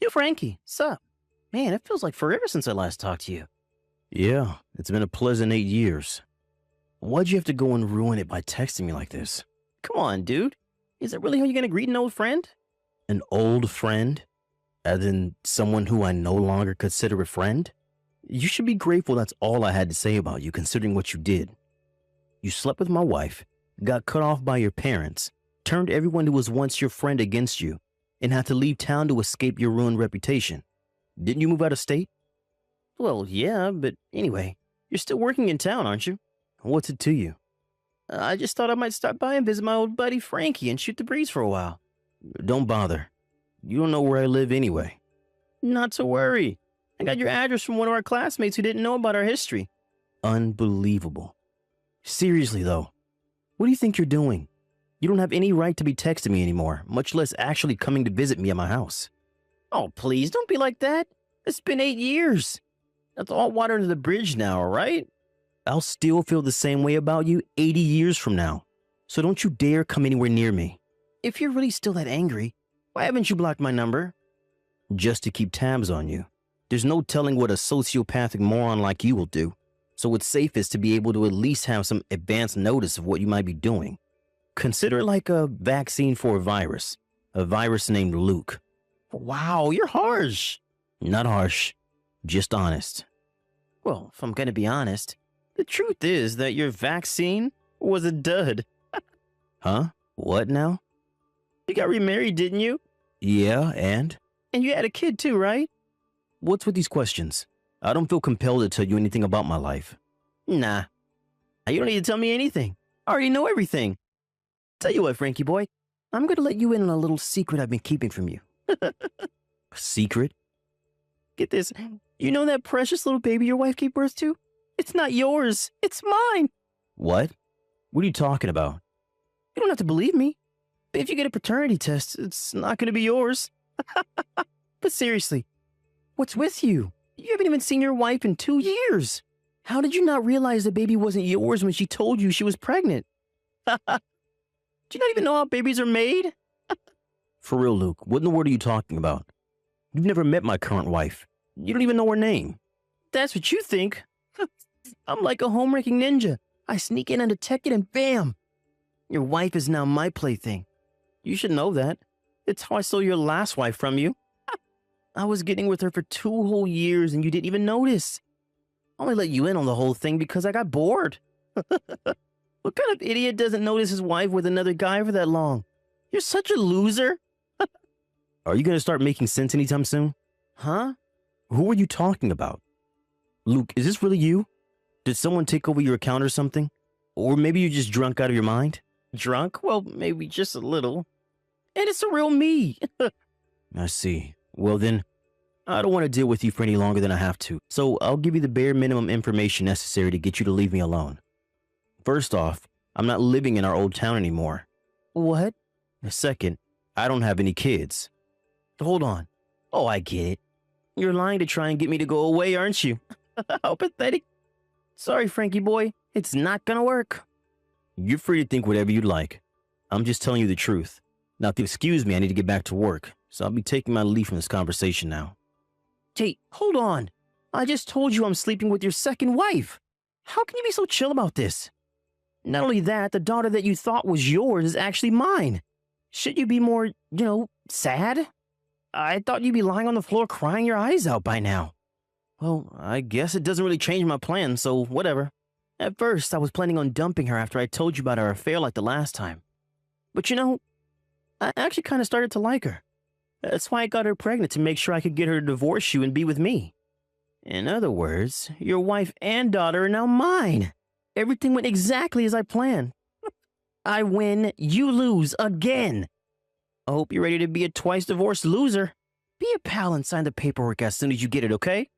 Yo, Frankie, sup? Man, it feels like forever since I last talked to you. Yeah, it's been a pleasant 8 years. Why'd you have to go and ruin it by texting me like this? Come on, dude. Is that really how you're gonna greet an old friend? An old friend? As in someone who I no longer consider a friend? You should be grateful that's all I had to say about you, considering what you did. You slept with my wife, got cut off by your parents, turned everyone who was once your friend against you, and had to leave town to escape your ruined reputation. Didn't you move out of state? Well, yeah, but anyway, you're still working in town, aren't you? What's it to you? I just thought I might stop by and visit my old buddy Frankie and shoot the breeze for a while. Don't bother. You don't know where I live anyway. Not to worry. I got your address from one of our classmates who didn't know about our history. Unbelievable. Seriously, though, what do you think you're doing? You don't have any right to be texting me anymore, much less actually coming to visit me at my house. Oh, please, don't be like that. It's been 8 years. That's all water under the bridge now, all right? I'll still feel the same way about you 80 years from now. So don't you dare come anywhere near me. If you're really still that angry, why haven't you blocked my number? Just to keep tabs on you. There's no telling what a sociopathic moron like you will do. So it's safest to be able to at least have some advance notice of what you might be doing. Consider it like a vaccine for a virus named Luke. Wow, you're harsh. Not harsh, just honest. Well, if I'm gonna be honest, the truth is that your vaccine was a dud. Huh? What now? You got remarried, didn't you? Yeah, and? And you had a kid too, right? What's with these questions? I don't feel compelled to tell you anything about my life. Nah. You don't need to tell me anything. I already know everything. Tell you what, Frankie boy, I'm gonna let you in on a little secret I've been keeping from you. Secret? Get this. You know that precious little baby your wife gave birth to? It's not yours. It's mine. What? What are you talking about? You don't have to believe me. But if you get a paternity test, it's not going to be yours. But seriously, what's with you? You haven't even seen your wife in 2 years. How did you not realize the baby wasn't yours when she told you she was pregnant? Do you not even know how babies are made? For real, Luke, what in the world are you talking about? You've never met my current wife. You don't even know her name. That's what you think. I'm like a home-wrecking ninja. I sneak in undetected and bam! Your wife is now my plaything. You should know that. It's how I stole your last wife from you. I was getting with her for 2 whole years and you didn't even notice. I only let you in on the whole thing because I got bored. What kind of idiot doesn't notice his wife with another guy for that long? You're such a loser. Are you going to start making sense anytime soon? Huh? Who are you talking about? Luke, is this really you? Did someone take over your account or something? Or maybe you're just drunk out of your mind? Drunk? Well, maybe just a little. And it's the real me. I see. Well then, I don't want to deal with you for any longer than I have to, so I'll give you the bare minimum information necessary to get you to leave me alone. First off, I'm not living in our old town anymore. What? Second, I don't have any kids. Hold on. Oh, I get it. You're lying to try and get me to go away, aren't you? How pathetic. Sorry, Frankie boy. It's not gonna work. You're free to think whatever you'd like. I'm just telling you the truth. Now, if you'll excuse me, I need to get back to work, so I'll be taking my leave from this conversation now. Hey, hold on. I just told you I'm sleeping with your second wife. How can you be so chill about this? Not only that, the daughter that you thought was yours is actually mine. Should you be more, sad? I thought you'd be lying on the floor crying your eyes out by now. Well, I guess it doesn't really change my plan, so whatever. At first, I was planning on dumping her after I told you about our affair like the last time. But I actually kind of started to like her. That's why I got her pregnant, to make sure I could get her to divorce you and be with me. In other words, your wife and daughter are now mine. Everything went exactly as I planned. I win, you lose again. I hope you're ready to be a twice divorced loser. Be a pal and sign the paperwork as soon as you get it, okay?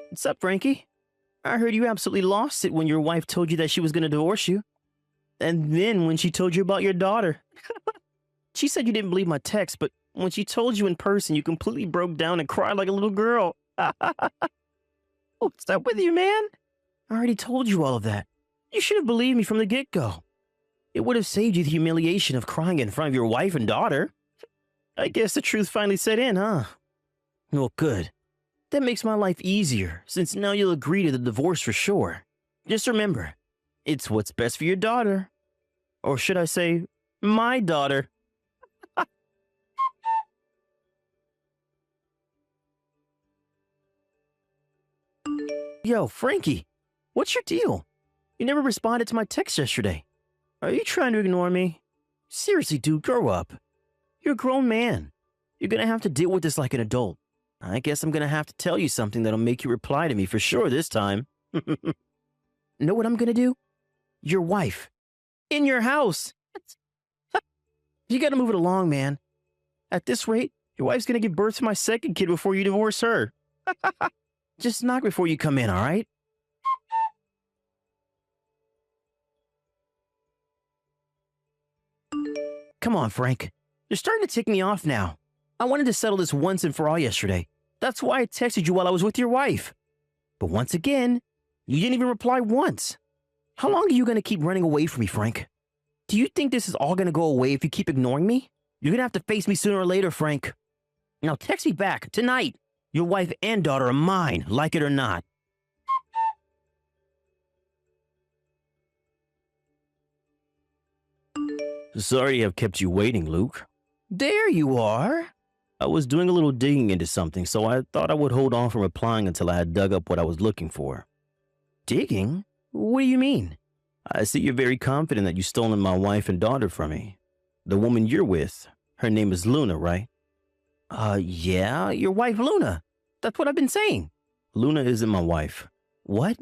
What's up, Frankie? I heard you absolutely lost it when your wife told you that she was going to divorce you. And then when she told you about your daughter. She said you didn't believe my text, but when she told you in person, you completely broke down and cried like a little girl. What's up with you, man? I already told you all of that. You should have believed me from the get-go. It would have saved you the humiliation of crying in front of your wife and daughter. I guess the truth finally set in, huh? Well, good. That makes my life easier, since now you'll agree to the divorce for sure. Just remember, it's what's best for your daughter. Or should I say, my daughter. Yo, Frankie, what's your deal? You never responded to my text yesterday. Are you trying to ignore me? Seriously, dude, grow up. You're a grown man. You're gonna have to deal with this like an adult. I guess I'm gonna have to tell you something that'll make you reply to me for sure this time. Know what I'm gonna do? Your wife. In your house. You gotta move it along, man. At this rate, your wife's gonna give birth to my second kid before you divorce her. Just knock before you come in, all right? Come on, Frank. You're starting to tick me off now. I wanted to settle this once and for all yesterday. That's why I texted you while I was with your wife. But once again, you didn't even reply once. How long are you going to keep running away from me, Frank? Do you think this is all going to go away if you keep ignoring me? You're going to have to face me sooner or later, Frank. Now text me back tonight. Your wife and daughter are mine, like it or not. Sorry I've kept you waiting, Luke. There you are. I was doing a little digging into something, so I thought I would hold on from replying until I had dug up what I was looking for. Digging? What do you mean? I see you're very confident that you've stolen my wife and daughter from me. The woman you're with, her name is Luna, right? Yeah, your wife Luna. That's what I've been saying. Luna isn't my wife. What?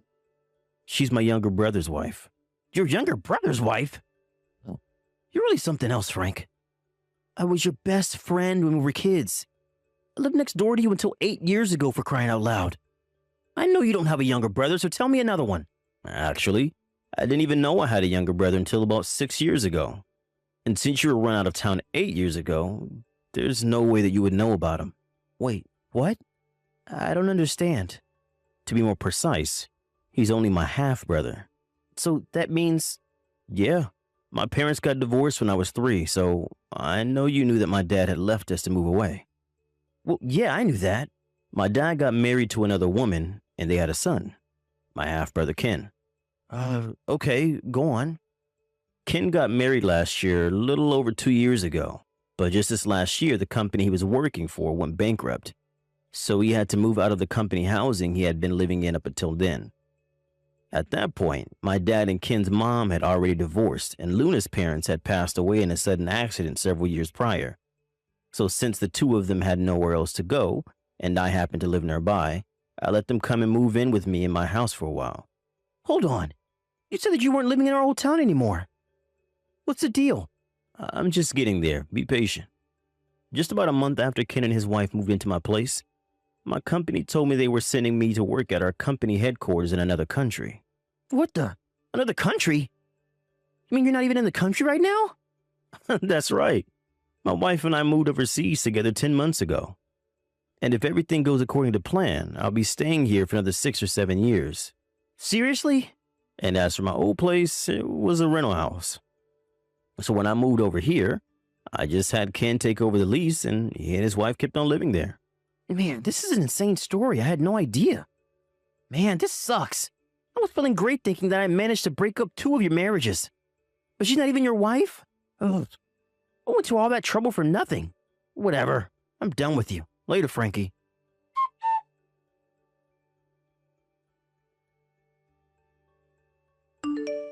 She's my younger brother's wife. Your younger brother's wife? You're really something else, Frank. I was your best friend when we were kids. I lived next door to you until 8 years ago, for crying out loud. I know you don't have a younger brother, so tell me another one. Actually, I didn't even know I had a younger brother until about 6 years ago. And since you were run out of town 8 years ago, there's no way that you would know about him. Wait, what? I don't understand. To be more precise, he's only my half-brother. So that means... Yeah. My parents got divorced when I was 3, so I know you knew that my dad had left us to move away. Well, yeah, I knew that. My dad got married to another woman, and they had a son. My half-brother, Ken. Okay, go on. Ken got married last year, a little over 2 years ago. But just this last year, the company he was working for went bankrupt. So he had to move out of the company housing he had been living in up until then. At that point, my dad and Ken's mom had already divorced, and Luna's parents had passed away in a sudden accident several years prior. So since the two of them had nowhere else to go, and I happened to live nearby, I let them come and move in with me in my house for a while. Hold on. You said that you weren't living in our old town anymore. What's the deal? I'm just getting there. Be patient. Just about a month after Ken and his wife moved into my place, my company told me they were sending me to work at our company headquarters in another country. What the? Another country? You mean you're not even in the country right now? That's right. My wife and I moved overseas together 10 months ago. And if everything goes according to plan, I'll be staying here for another 6 or 7 years. Seriously? And as for my old place, it was a rental house. So when I moved over here, I just had Ken take over the lease, and he and his wife kept on living there. Man, this is an insane story. I had no idea. Man, this sucks. I was feeling great thinking that I managed to break up 2 of your marriages. But she's not even your wife? Ugh. I went to all that trouble for nothing. Whatever. I'm done with you. Later, Frankie.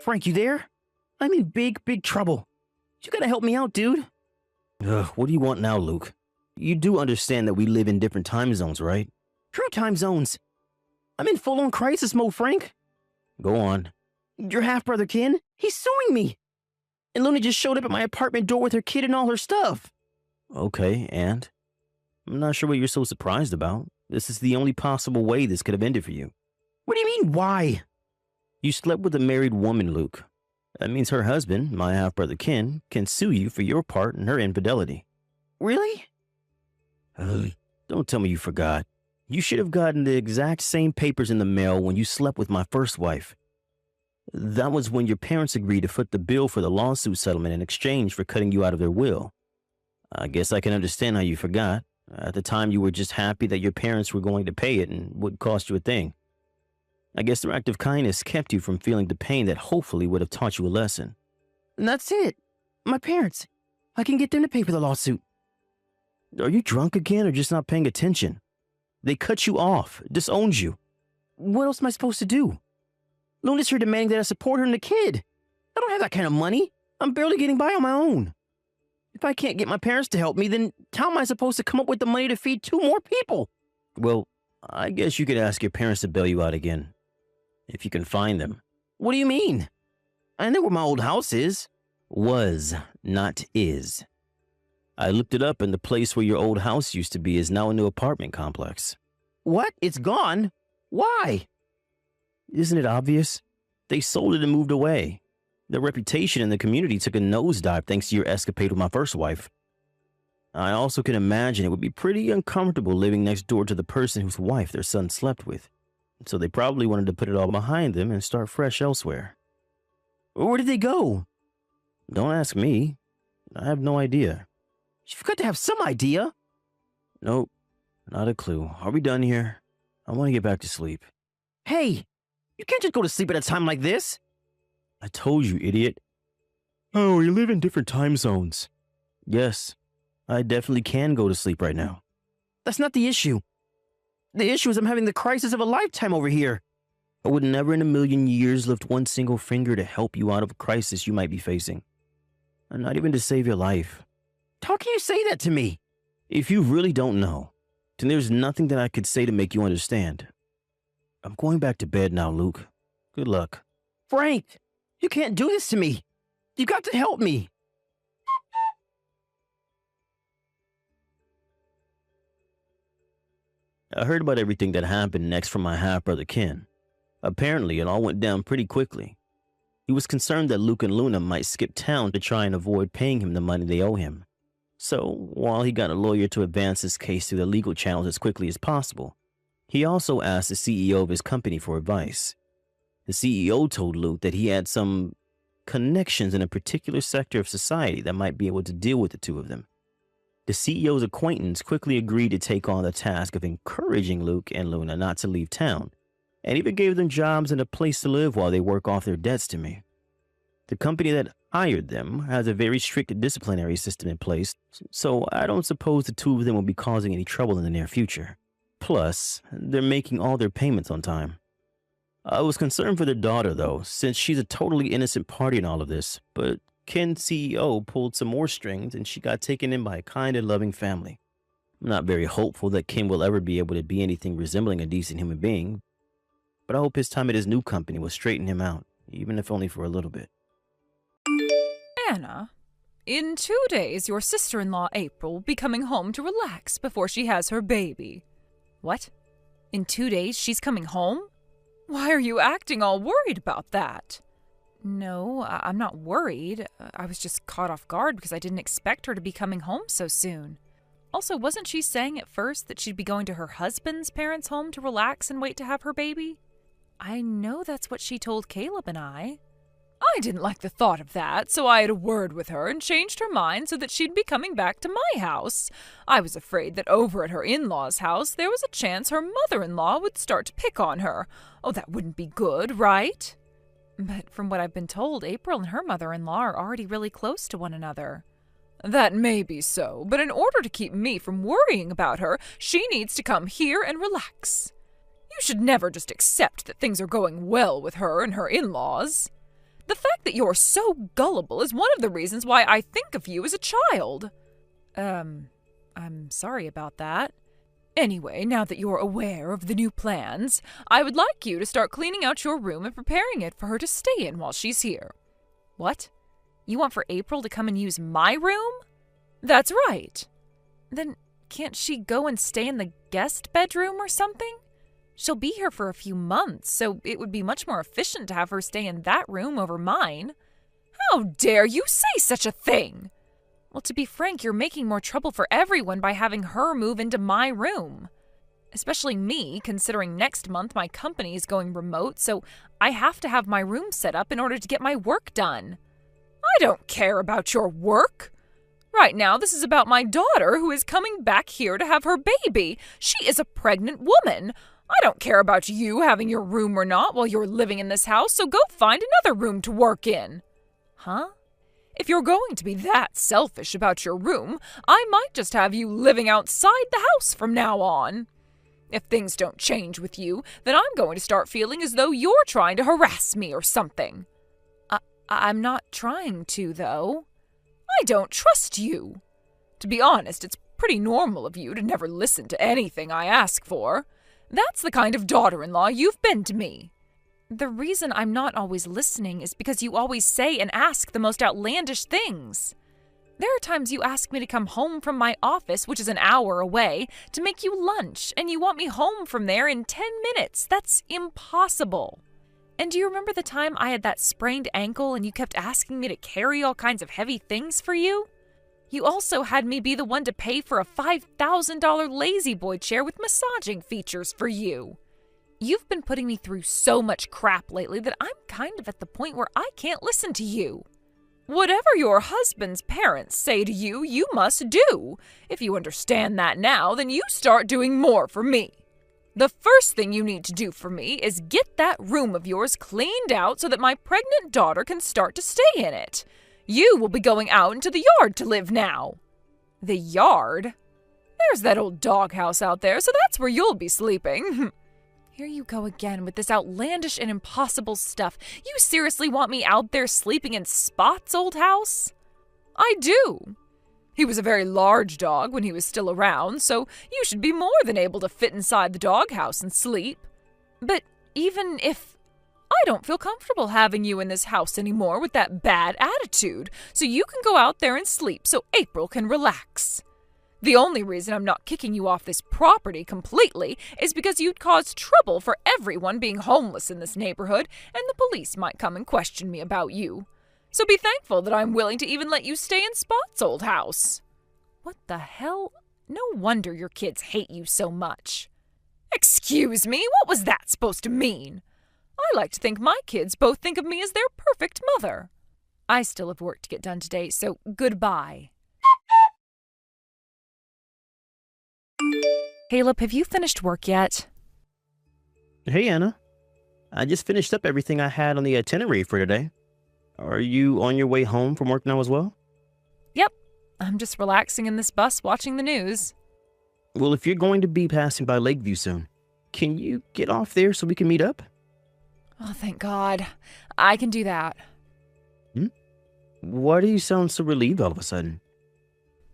Frank, you there? I'm in big, big trouble. You gotta help me out, dude. What do you want now, Luke? You do understand that we live in different time zones, right? True time zones. I'm in full-on crisis mode, Frank. Go on. Your half-brother, Ken, he's suing me. And Luna just showed up at my apartment door with her kid and all her stuff. Okay, and? I'm not sure what you're so surprised about. This is the only possible way this could have ended for you. What do you mean, why? You slept with a married woman, Luke. That means her husband, my half-brother Ken, can sue you for your part in her infidelity. Really? Don't tell me you forgot. You should have gotten the exact same papers in the mail when you slept with my first wife. That was when your parents agreed to foot the bill for the lawsuit settlement in exchange for cutting you out of their will. I guess I can understand how you forgot. At the time, you were just happy that your parents were going to pay it and wouldn't cost you a thing. I guess their act of kindness kept you from feeling the pain that hopefully would have taught you a lesson. And that's it. My parents. I can get them to pay for the lawsuit. Are you drunk again or just not paying attention? They cut you off, disowned you. What else am I supposed to do? Luna's here demanding that I support her and the kid. I don't have that kind of money. I'm barely getting by on my own. If I can't get my parents to help me, then how am I supposed to come up with the money to feed 2 more people? Well, I guess you could ask your parents to bail you out again. If you can find them. What do you mean? I know where my old house is. Was, not is. I looked it up and the place where your old house used to be is now a new apartment complex. What? It's gone? Why? Isn't it obvious? They sold it and moved away. Their reputation in the community took a nosedive thanks to your escapade with my first wife. I also can imagine it would be pretty uncomfortable living next door to the person whose wife their son slept with. So they probably wanted to put it all behind them and start fresh elsewhere. Where did they go? Don't ask me. I have no idea. You've got to have some idea. Nope, not a clue. Are we done here? I want to get back to sleep. Hey, you can't just go to sleep at a time like this. I told you, idiot. Oh, we live in different time zones. Yes, I definitely can go to sleep right now. That's not the issue. The issue is I'm having the crisis of a lifetime over here. I would never in a million years lift one single finger to help you out of a crisis you might be facing. And not even to save your life. How can you say that to me? If you really don't know, then there's nothing that I could say to make you understand. I'm going back to bed now, Luke. Good luck. Frank, you can't do this to me. You got to help me. I heard about everything that happened next from my half-brother Ken. Apparently, it all went down pretty quickly. He was concerned that Luke and Luna might skip town to try and avoid paying him the money they owe him. So, while he got a lawyer to advance his case through the legal channels as quickly as possible, he also asked the CEO of his company for advice. The CEO told Luke that he had some connections in a particular sector of society that might be able to deal with the two of them. The CEO's acquaintance quickly agreed to take on the task of encouraging Luke and Luna not to leave town, and even gave them jobs and a place to live while they work off their debts to me. The company that hired them has a very strict disciplinary system in place, so I don't suppose the two of them will be causing any trouble in the near future. Plus, they're making all their payments on time. I was concerned for their daughter, though, since she's a totally innocent party in all of this, but Ken's CEO pulled some more strings and she got taken in by a kind and loving family. I'm not very hopeful that Ken will ever be able to be anything resembling a decent human being, but I hope his time at his new company will straighten him out, even if only for a little bit. Anna, in 2 days your sister-in-law April will be coming home to relax before she has her baby. What? In 2 days she's coming home? Why are you acting all worried about that? No, I'm not worried. I was just caught off guard because I didn't expect her to be coming home so soon. Also, wasn't she saying at first that she'd be going to her husband's parents' home to relax and wait to have her baby? I know that's what she told Caleb and I. I didn't like the thought of that, so I had a word with her and changed her mind so that she'd be coming back to my house. I was afraid that over at her in-laws' house there was a chance her mother-in-law would start to pick on her. Oh, that wouldn't be good, right? But from what I've been told, April and her mother-in-law are already really close to one another. That may be so, but in order to keep me from worrying about her, she needs to come here and relax. You should never just accept that things are going well with her and her in-laws. The fact that you're so gullible is one of the reasons why I think of you as a child. I'm sorry about that. Anyway, now that you're aware of the new plans, I would like you to start cleaning out your room and preparing it for her to stay in while she's here. What? You want for April to come and use my room? That's right. Then can't she go and stay in the guest bedroom or something? She'll be here for a few months, so it would be much more efficient to have her stay in that room over mine. How dare you say such a thing? Well, to be frank, you're making more trouble for everyone by having her move into my room. Especially me, considering next month my company is going remote, so I have to have my room set up in order to get my work done. I don't care about your work. Right now, this is about my daughter who is coming back here to have her baby. She is a pregnant woman. I don't care about you having your room or not while you're living in this house, so go find another room to work in. Huh? If you're going to be that selfish about your room, I might just have you living outside the house from now on. If things don't change with you, then I'm going to start feeling as though you're trying to harass me or something. I'm not trying to, though. I don't trust you. To be honest, it's pretty normal of you to never listen to anything I ask for. That's the kind of daughter-in-law you've been to me. The reason I'm not always listening is because you always say and ask the most outlandish things. There are times you ask me to come home from my office, which is an hour away, to make you lunch, and you want me home from there in 10 minutes. That's impossible. And do you remember the time I had that sprained ankle and you kept asking me to carry all kinds of heavy things for you? You also had me be the one to pay for a $5,000 lazy boy chair with massaging features for you. You've been putting me through so much crap lately that I'm kind of at the point where I can't listen to you. Whatever your husband's parents say to you, you must do. If you understand that now, then you start doing more for me. The first thing you need to do for me is get that room of yours cleaned out so that my pregnant daughter can start to stay in it. You will be going out into the yard to live now. The yard? There's that old doghouse out there, so that's where you'll be sleeping. Here you go again with this outlandish and impossible stuff. You seriously want me out there sleeping in Spot's old house? I do. He was a very large dog when he was still around, so you should be more than able to fit inside the doghouse and sleep. But even if... I don't feel comfortable having you in this house anymore with that bad attitude, so you can go out there and sleep so April can relax. The only reason I'm not kicking you off this property completely is because you'd cause trouble for everyone being homeless in this neighborhood, and the police might come and question me about you. So be thankful that I'm willing to even let you stay in Spot's old house. What the hell? No wonder your kids hate you so much. Excuse me, what was that supposed to mean? I like to think my kids both think of me as their perfect mother. I still have work to get done today, so goodbye. Caleb, have you finished work yet? Hey, Anna. I just finished up everything I had on the itinerary for today. Are you on your way home from work now as well? Yep. I'm just relaxing in this bus watching the news. Well, if you're going to be passing by Lakeview soon, can you get off there so we can meet up? Oh, thank God. I can do that. Why do you sound so relieved all of a sudden?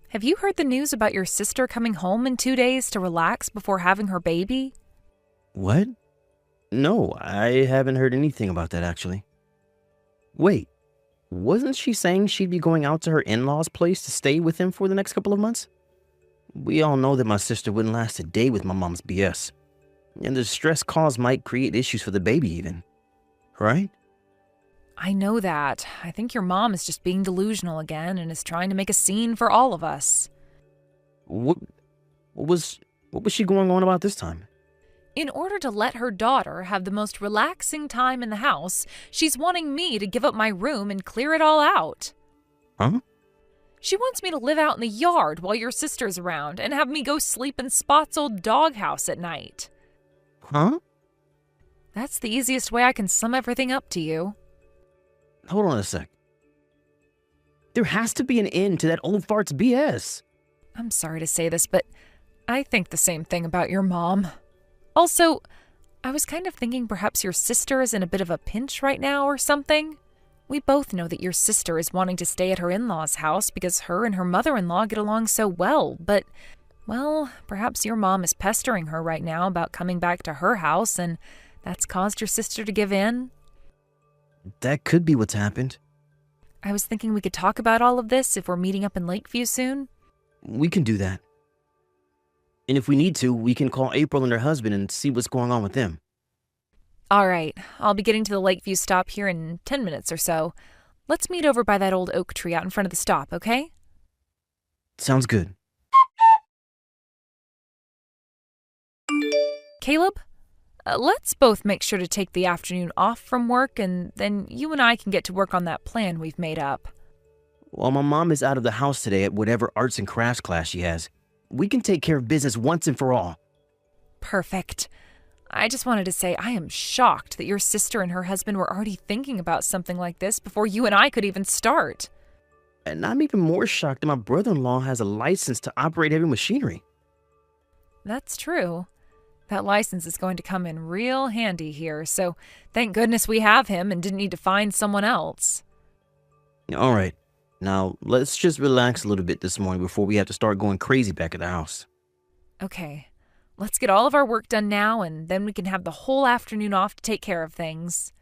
Have you heard the news about your sister coming home in 2 days to relax before having her baby? What? No, I haven't heard anything about that, actually. Wait, wasn't she saying she'd be going out to her in-laws' place to stay with them for the next couple of months? We all know that my sister wouldn't last a day with my mom's BS. And the stress caused might create issues for the baby even. Right? I know that. I think your mom is just being delusional again and is trying to make a scene for all of us. What was she going on about this time? In order to let her daughter have the most relaxing time in the house, she's wanting me to give up my room and clear it all out. Huh? She wants me to live out in the yard while your sister's around and have me go sleep in Spot's old doghouse at night. Huh? That's the easiest way I can sum everything up to you. Hold on a sec. There has to be an end to that old fart's BS. I'm sorry to say this, but I think the same thing about your mom. Also, I was kind of thinking perhaps your sister is in a bit of a pinch right now or something. We both know that your sister is wanting to stay at her in-laws' house because her and her mother-in-law get along so well, but, well, perhaps your mom is pestering her right now about coming back to her house, and that's caused your sister to give in. That could be what's happened. I was thinking we could talk about all of this if we're meeting up in Lakeview soon. We can do that. And if we need to, we can call April and her husband and see what's going on with them. All right, I'll be getting to the Lakeview stop here in 10 minutes or so. Let's meet over by that old oak tree out in front of the stop, okay? Sounds good. Caleb, let's both make sure to take the afternoon off from work, and then you and I can get to work on that plan we've made up. While my mom is out of the house today at whatever arts and crafts class she has, we can take care of business once and for all. Perfect. I just wanted to say I am shocked that your sister and her husband were already thinking about something like this before you and I could even start. And I'm even more shocked that my brother-in-law has a license to operate heavy machinery. That's true. That license is going to come in real handy here, so thank goodness we have him and didn't need to find someone else. All right. Now, let's just relax a little bit this morning before we have to start going crazy back at the house. Okay. Let's get all of our work done now, and then we can have the whole afternoon off to take care of things.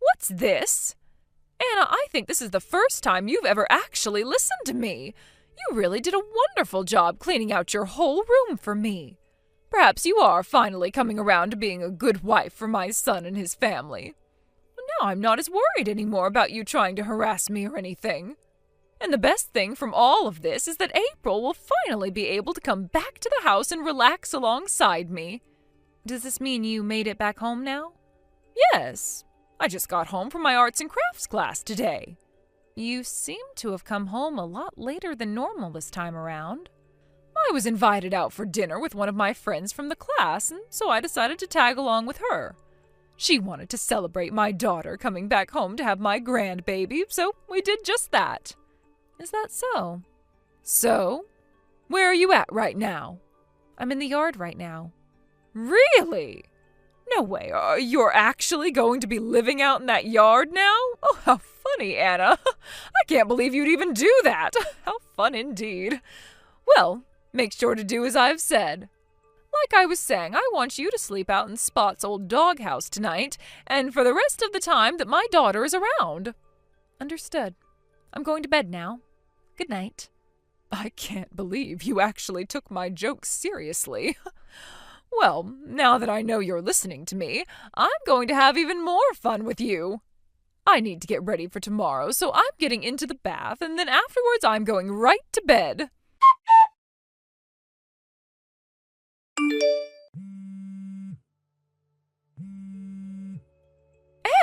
What's this? Anna, I think this is the first time you've ever actually listened to me. You really did a wonderful job cleaning out your whole room for me. Perhaps you are finally coming around to being a good wife for my son and his family. Now I'm not as worried anymore about you trying to harass me or anything. And the best thing from all of this is that April will finally be able to come back to the house and relax alongside me. Does this mean you made it back home now? Yes. I just got home from my arts and crafts class today. You seem to have come home a lot later than normal this time around. I was invited out for dinner with one of my friends from the class, and so I decided to tag along with her. She wanted to celebrate my daughter coming back home to have my grandbaby, so we did just that. Is that so? So? Where are you at right now? I'm in the yard right now. Really? No way. You're actually going to be living out in that yard now? Oh, how funny, Anna. I can't believe you'd even do that. How fun indeed. Well, make sure to do as I've said. Like I was saying, I want you to sleep out in Spot's old doghouse tonight, and for the rest of the time that my daughter is around. Understood. I'm going to bed now. Good night. I can't believe you actually took my jokes seriously. Well, now that I know you're listening to me, I'm going to have even more fun with you. I need to get ready for tomorrow, so I'm getting into the bath, and then afterwards I'm going right to bed.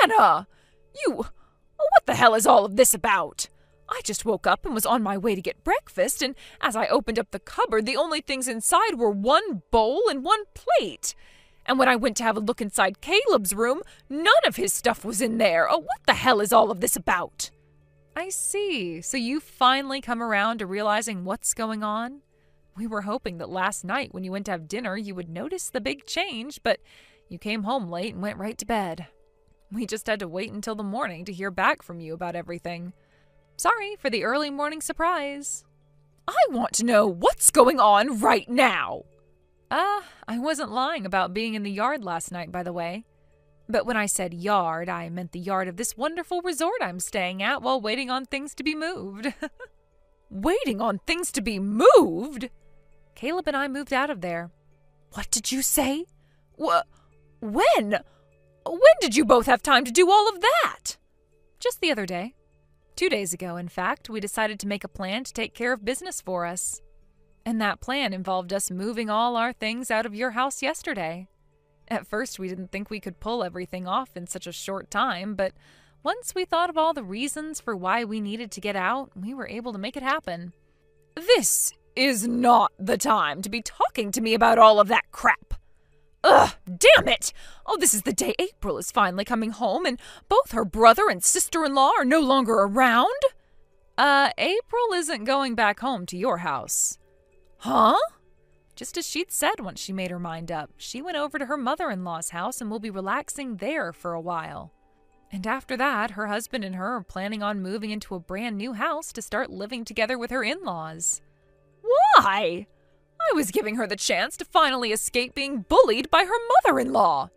Anna! What the hell is all of this about? I just woke up and was on my way to get breakfast, and as I opened up the cupboard, the only things inside were one bowl and one plate. And when I went to have a look inside Caleb's room, none of his stuff was in there. Oh, what the hell is all of this about? I see. So you finally come around to realizing what's going on? We were hoping that last night when you went to have dinner, you would notice the big change, but you came home late and went right to bed. We just had to wait until the morning to hear back from you about everything. Sorry for the early morning surprise. I want to know what's going on right now. I wasn't lying about being in the yard last night, by the way. But when I said yard, I meant the yard of this wonderful resort I'm staying at while waiting on things to be moved. Waiting on things to be moved? Caleb and I moved out of there. What did you say? When? When did you both have time to do all of that? Just the other day. 2 days ago, in fact, we decided to make a plan to take care of business for us. And that plan involved us moving all our things out of your house yesterday. At first, we didn't think we could pull everything off in such a short time, but once we thought of all the reasons for why we needed to get out, we were able to make it happen. This is not the time to be talking to me about all of that crap. Ugh, damn it! Oh, this is the day April is finally coming home, and both her brother and sister-in-law are no longer around? April isn't going back home to your house. Huh? Just as she'd said once she made her mind up, she went over to her mother-in-law's house and will be relaxing there for a while. And after that, her husband and her are planning on moving into a brand new house to start living together with her in-laws. Why? I was giving her the chance to finally escape being bullied by her mother-in-law.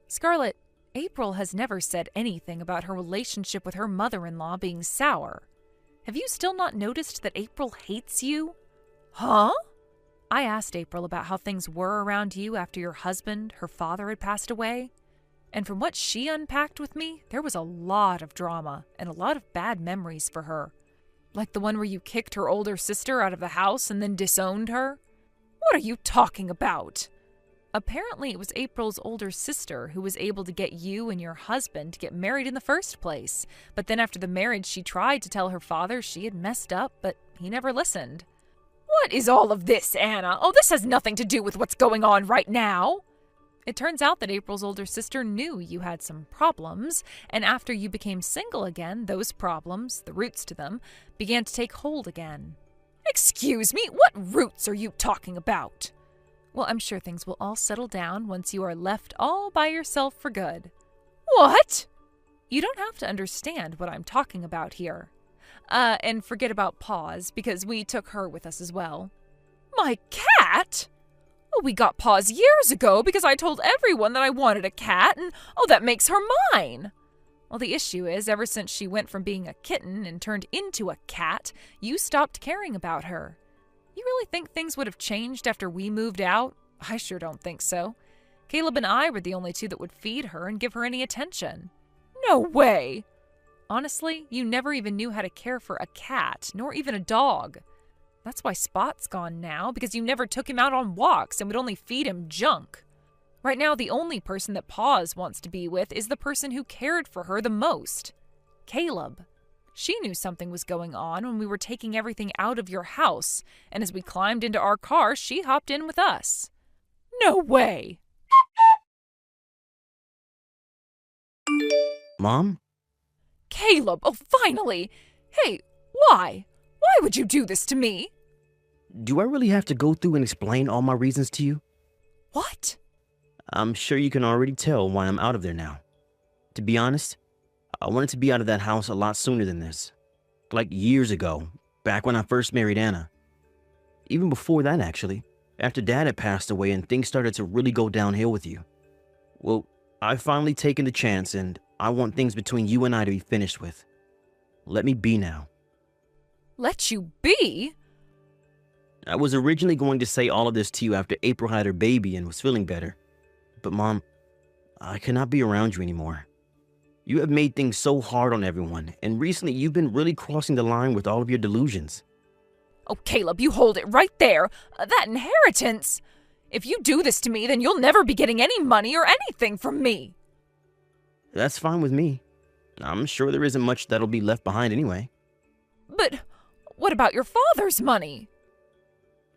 Scarlett, April has never said anything about her relationship with her mother-in-law being sour. Have you still not noticed that April hates you? Huh? I asked April about how things were around you after your husband, her father, had passed away. And from what she unpacked with me, there was a lot of drama and a lot of bad memories for her. Like the one where you kicked her older sister out of the house and then disowned her. What are you talking about? Apparently, it was April's older sister who was able to get you and your husband to get married in the first place. But then after the marriage, she tried to tell her father she had messed up, but he never listened. What is all of this, Anna? Oh, this has nothing to do with what's going on right now. It turns out that April's older sister knew you had some problems, and after you became single again, those problems, the roots to them, began to take hold again. Excuse me, what roots are you talking about? Well, I'm sure things will all settle down once you are left all by yourself for good. What? You don't have to understand what I'm talking about here. And forget about Paws, because we took her with us as well. My cat? Oh, we got Paws years ago because I told everyone that I wanted a cat, and that makes her mine. Well, the issue is, ever since she went from being a kitten and turned into a cat, you stopped caring about her. You really think things would have changed after we moved out? I sure don't think so. Caleb and I were the only two that would feed her and give her any attention. No way! Honestly, you never even knew how to care for a cat, nor even a dog. That's why Spot's gone now, because you never took him out on walks and would only feed him junk. Right now, the only person that Paws wants to be with is the person who cared for her the most. Caleb. She knew something was going on when we were taking everything out of your house, and as we climbed into our car, she hopped in with us. No way! Mom? Caleb, oh, finally! Hey, why? Why would you do this to me? Do I really have to go through and explain all my reasons to you? What? I'm sure you can already tell why I'm out of there now. To be honest, I wanted to be out of that house a lot sooner than this. Like years ago, back when I first married Anna. Even before that, actually, after Dad had passed away and things started to really go downhill with you. Well, I've finally taken the chance, and I want things between you and I to be finished with. Let me be now. Let you be? I was originally going to say all of this to you after April had her baby and was feeling better. But Mom, I cannot be around you anymore. You have made things so hard on everyone, and recently you've been really crossing the line with all of your delusions. Oh, Caleb, you hold it right there. That inheritance. If you do this to me, then you'll never be getting any money or anything from me. That's fine with me. I'm sure there isn't much that'll be left behind anyway. But what about your father's money?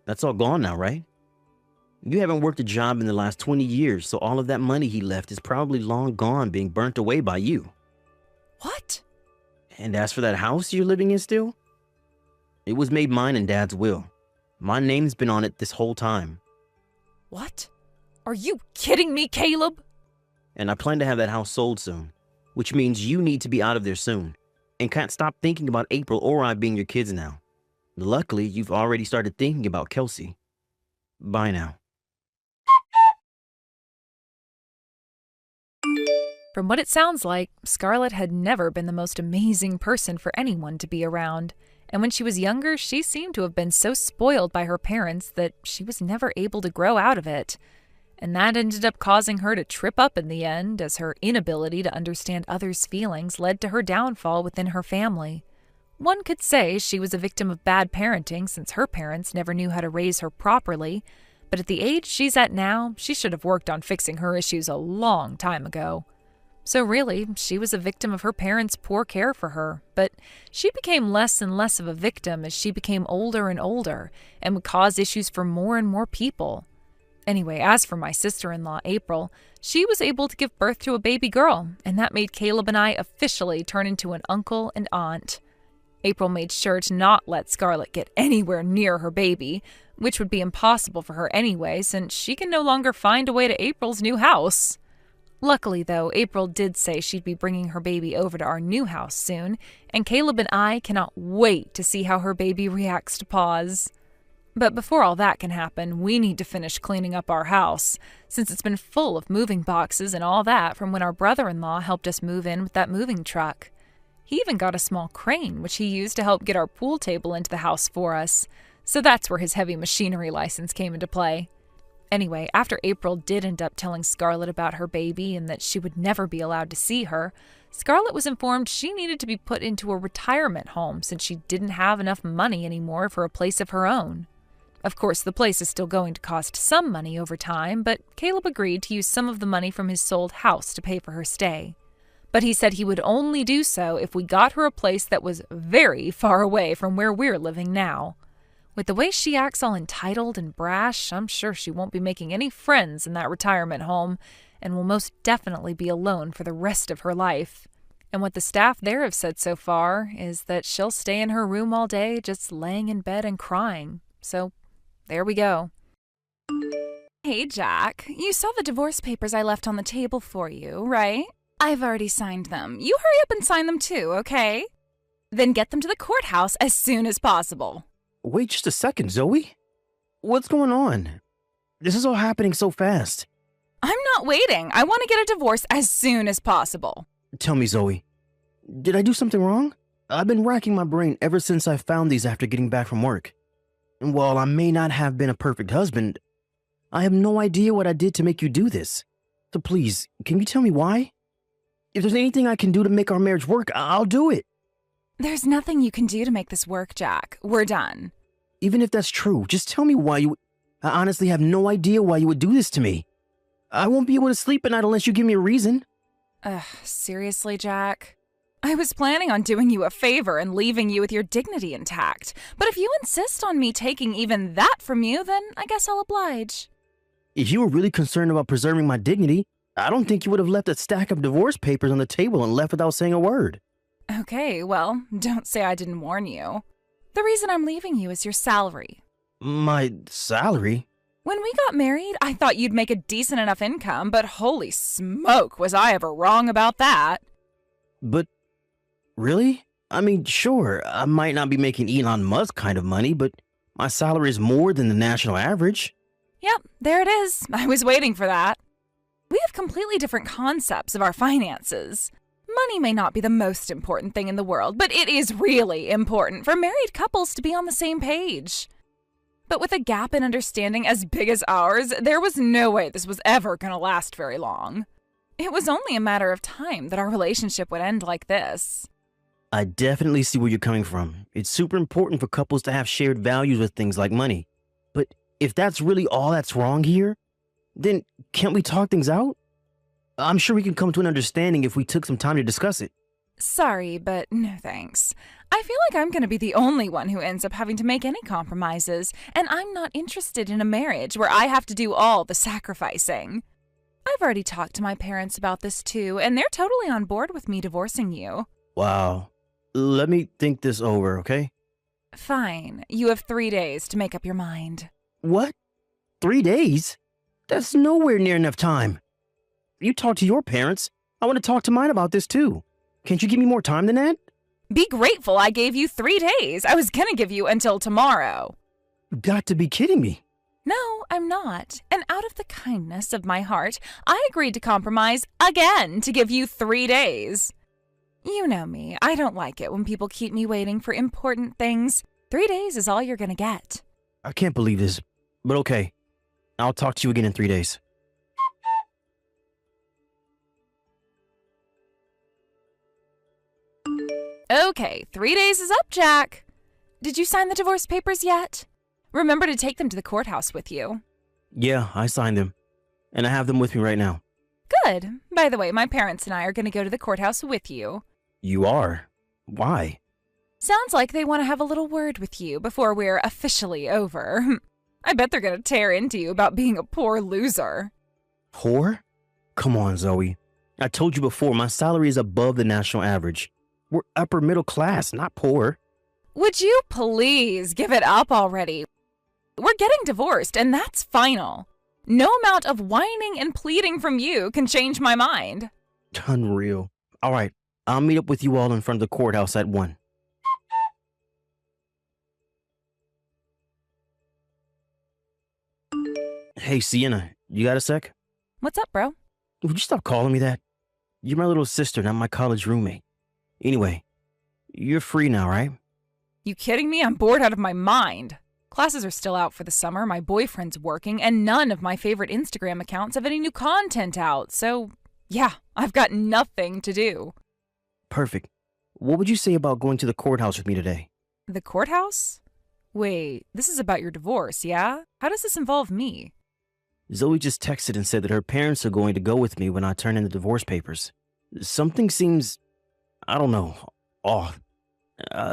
That's all gone now, right? You haven't worked a job in the last 20 years, so all of that money he left is probably long gone, being burnt away by you. What? And as for that house you're living in still? It was made mine in Dad's will. My name's been on it this whole time. What? Are you kidding me, Caleb? And I plan to have that house sold soon, which means you need to be out of there soon, and can't stop thinking about April or I being your kids now. Luckily, you've already started thinking about Kelsey. Bye now. From what it sounds like, Scarlett had never been the most amazing person for anyone to be around. And when she was younger, she seemed to have been so spoiled by her parents that she was never able to grow out of it. And that ended up causing her to trip up in the end, as her inability to understand others' feelings led to her downfall within her family. One could say she was a victim of bad parenting since her parents never knew how to raise her properly, but at the age she's at now, she should have worked on fixing her issues a long time ago. So really, she was a victim of her parents' poor care for her, but she became less and less of a victim as she became older and older and would cause issues for more and more people. Anyway, as for my sister-in-law, April, she was able to give birth to a baby girl, and that made Caleb and I officially turn into an uncle and aunt. April made sure to not let Scarlett get anywhere near her baby, which would be impossible for her anyway, since she can no longer find a way to April's new house. Luckily, though, April did say she'd be bringing her baby over to our new house soon, and Caleb and I cannot wait to see how her baby reacts to Paws. But before all that can happen, we need to finish cleaning up our house, since it's been full of moving boxes and all that from when our brother-in-law helped us move in with that moving truck. He even got a small crane, which he used to help get our pool table into the house for us, so that's where his heavy machinery license came into play. Anyway, after April did end up telling Scarlett about her baby and that she would never be allowed to see her, Scarlett was informed she needed to be put into a retirement home since she didn't have enough money anymore for a place of her own. Of course, the place is still going to cost some money over time, but Caleb agreed to use some of the money from his sold house to pay for her stay. But he said he would only do so if we got her a place that was very far away from where we're living now. With the way she acts all entitled and brash, I'm sure she won't be making any friends in that retirement home and will most definitely be alone for the rest of her life. And what the staff there have said so far is that she'll stay in her room all day just laying in bed and crying. So, there we go. Hey, Jack. You saw the divorce papers I left on the table for you, right? I've already signed them. You hurry up and sign them too, okay? Then get them to the courthouse as soon as possible. Wait just a second, Zoe. What's going on? This is all happening so fast. I'm not waiting. I want to get a divorce as soon as possible. Tell me, Zoe, did I do something wrong? I've been racking my brain ever since I found these after getting back from work. And while I may not have been a perfect husband, I have no idea what I did to make you do this. So please, can you tell me why? If there's anything I can do to make our marriage work, I'll do it. There's nothing you can do to make this work, Jack. We're done. Even if that's true, just tell me why you... I honestly have no idea why you would do this to me. I won't be able to sleep at night unless you give me a reason. Seriously, Jack? I was planning on doing you a favor and leaving you with your dignity intact. But if you insist on me taking even that from you, then I guess I'll oblige. If you were really concerned about preserving my dignity, I don't think you would have left a stack of divorce papers on the table and left without saying a word. Okay, well, don't say I didn't warn you. The reason I'm leaving you is your salary. My salary? When we got married, I thought you'd make a decent enough income, but holy smoke, was I ever wrong about that. But, really? I mean, sure, I might not be making Elon Musk kind of money, but my salary is more than the national average. Yep, there it is. I was waiting for that. We have completely different concepts of our finances. Money may not be the most important thing in the world, but it is really important for married couples to be on the same page. But with a gap in understanding as big as ours, there was no way this was ever going to last very long. It was only a matter of time that our relationship would end like this. I definitely see where you're coming from. It's super important for couples to have shared values with things like money. But if that's really all that's wrong here, then can't we talk things out? I'm sure we can come to an understanding if we took some time to discuss it. Sorry, but no thanks. I feel like I'm going to be the only one who ends up having to make any compromises, and I'm not interested in a marriage where I have to do all the sacrificing. I've already talked to my parents about this too, and they're totally on board with me divorcing you. Wow. Let me think this over, okay? Fine. You have 3 days to make up your mind. What? 3 days? That's nowhere near enough time. You talk to your parents. I want to talk to mine about this too. Can't you give me more time than that? Be grateful I gave you 3 days. I was going to give you until tomorrow. You got to be kidding me. No, I'm not. And out of the kindness of my heart, I agreed to compromise again to give you 3 days. You know me. I don't like it when people keep me waiting for important things. 3 days is all you're going to get. I can't believe this, but okay. I'll talk to you again in 3 days. Okay, 3 days is up, Jack. Did you sign the divorce papers yet? Remember to take them to the courthouse with you. Yeah, I signed them. And I have them with me right now. Good. By the way, my parents and I are going to go to the courthouse with you. You are? Why? Sounds like they want to have a little word with you before we're officially over. I bet they're going to tear into you about being a poor loser. Poor? Come on, Zoe. I told you before, my salary is above the national average. We're upper middle class, not poor. Would you please give it up already? We're getting divorced, and that's final. No amount of whining and pleading from you can change my mind. Unreal. All right, I'll meet up with you all in front of the courthouse at 1. Hey, Sienna, you got a sec? What's up, bro? Would you stop calling me that? You're my little sister, not my college roommate. Anyway, you're free now, right? You kidding me? I'm bored out of my mind. Classes are still out for the summer, my boyfriend's working, and none of my favorite Instagram accounts have any new content out, so yeah, I've got nothing to do. Perfect. What would you say about going to the courthouse with me today? The courthouse? Wait, this is about your divorce, yeah? How does this involve me? Zoe just texted and said that her parents are going to go with me when I turn in the divorce papers. Something seems, I don't know, off.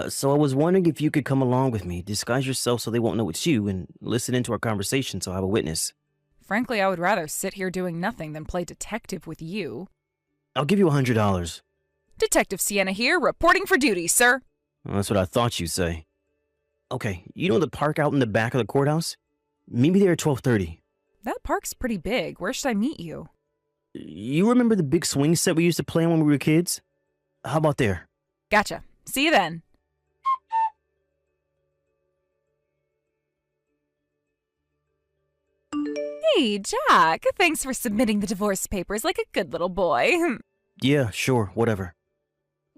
So I was wondering if you could come along with me, disguise yourself so they won't know it's you, and listen into our conversation so I have a witness. Frankly, I would rather sit here doing nothing than play detective with you. I'll give you $100. Detective Sienna here, reporting for duty, sir. Well, that's what I thought you'd say. Okay, you know the park out in the back of the courthouse? Meet me there at 12:30. That park's pretty big. Where should I meet you? You remember the big swing set we used to play on when we were kids? How about there? Gotcha. See you then. Hey, Jack. Thanks for submitting the divorce papers like a good little boy. Yeah, sure, whatever.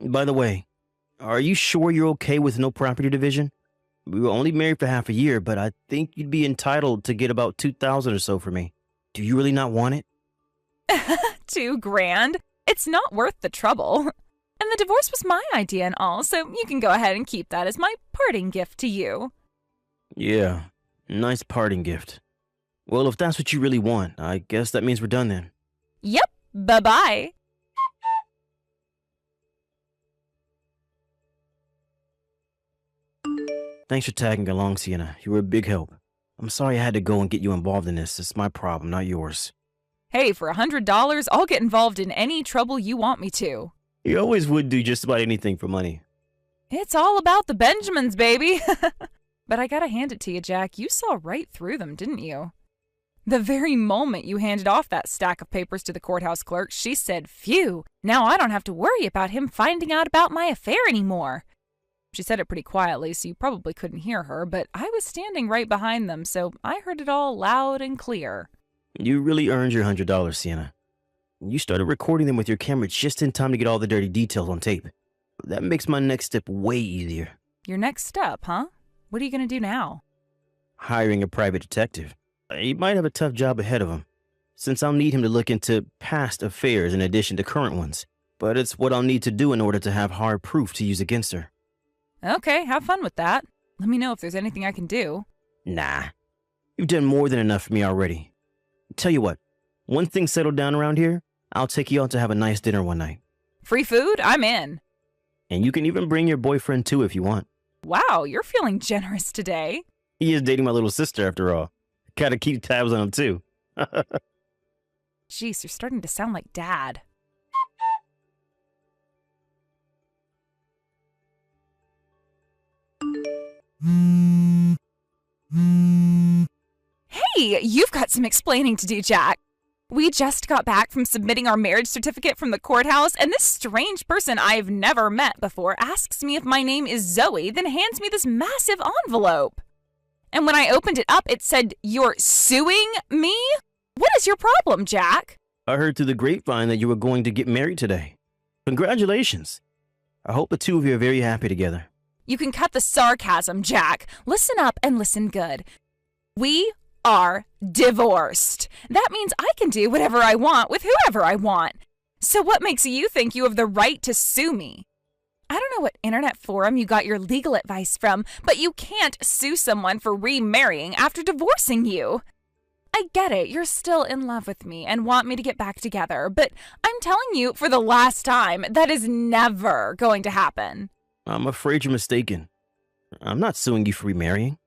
By the way, are you sure you're okay with no property division? We were only married for half a year, but I think you'd be entitled to get about $2,000 or so for me. Do you really not want it? $2,000? It's not worth the trouble. And the divorce was my idea and all, so you can go ahead and keep that as my parting gift to you. Yeah, nice parting gift. Well, if that's what you really want, I guess that means we're done then. Yep, bye-bye. Thanks for tagging along, Sienna. You were a big help. I'm sorry I had to go and get you involved in this. It's my problem, not yours. Hey, for $100, I'll get involved in any trouble you want me to. You always would do just about anything for money. It's all about the Benjamins, baby. But I gotta hand it to you, Jack. You saw right through them, didn't you? The very moment you handed off that stack of papers to the courthouse clerk, she said, "Phew, now I don't have to worry about him finding out about my affair anymore." She said it pretty quietly, so you probably couldn't hear her, but I was standing right behind them, so I heard it all loud and clear. You really earned your $100, Sienna. You started recording them with your camera just in time to get all the dirty details on tape. That makes my next step way easier. Your next step, huh? What are you gonna do now? Hiring a private detective. He might have a tough job ahead of him, since I'll need him to look into past affairs in addition to current ones. But it's what I'll need to do in order to have hard proof to use against her. Okay, have fun with that. Let me know if there's anything I can do. Nah, you've done more than enough for me already. Tell you what, one thing settled down around here, I'll take you out to have a nice dinner one night. Free food? I'm in. And you can even bring your boyfriend too if you want. Wow, you're feeling generous today. He is dating my little sister after all. Gotta keep tabs on him too. Jeez, you're starting to sound like Dad. Hey, you've got some explaining to do, Jack. We just got back from submitting our marriage certificate from the courthouse, and this strange person I've never met before asks me if my name is Zoe, then hands me this massive envelope. And when I opened it up, it said, "You're suing me?" What is your problem, Jack? I heard through the grapevine that you were going to get married today. Congratulations. I hope the two of you are very happy together. You can cut the sarcasm, Jack. Listen up and listen good. We are divorced. That means I can do whatever I want with whoever I want. So what makes you think you have the right to sue me? I don't know what internet forum you got your legal advice from, but you can't sue someone for remarrying after divorcing you. I get it, you're still in love with me and want me to get back together, but I'm telling you for the last time, that is never going to happen. I'm afraid you're mistaken. I'm not suing you for remarrying.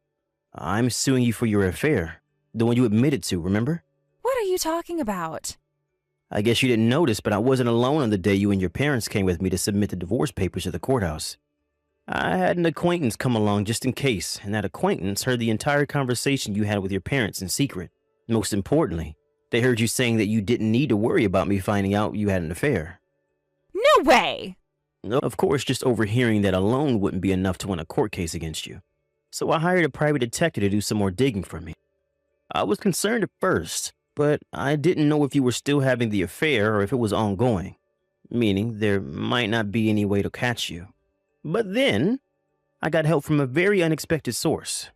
I'm suing you for your affair. The one you admitted to, remember? What are you talking about? I guess you didn't notice, but I wasn't alone on the day you and your parents came with me to submit the divorce papers to the courthouse. I had an acquaintance come along just in case, and that acquaintance heard the entire conversation you had with your parents in secret. Most importantly, they heard you saying that you didn't need to worry about me finding out you had an affair. No way! Of course, just overhearing that alone wouldn't be enough to win a court case against you. So I hired a private detective to do some more digging for me. I was concerned at first, but I didn't know if you were still having the affair or if it was ongoing, meaning there might not be any way to catch you. But then, I got help from a very unexpected source.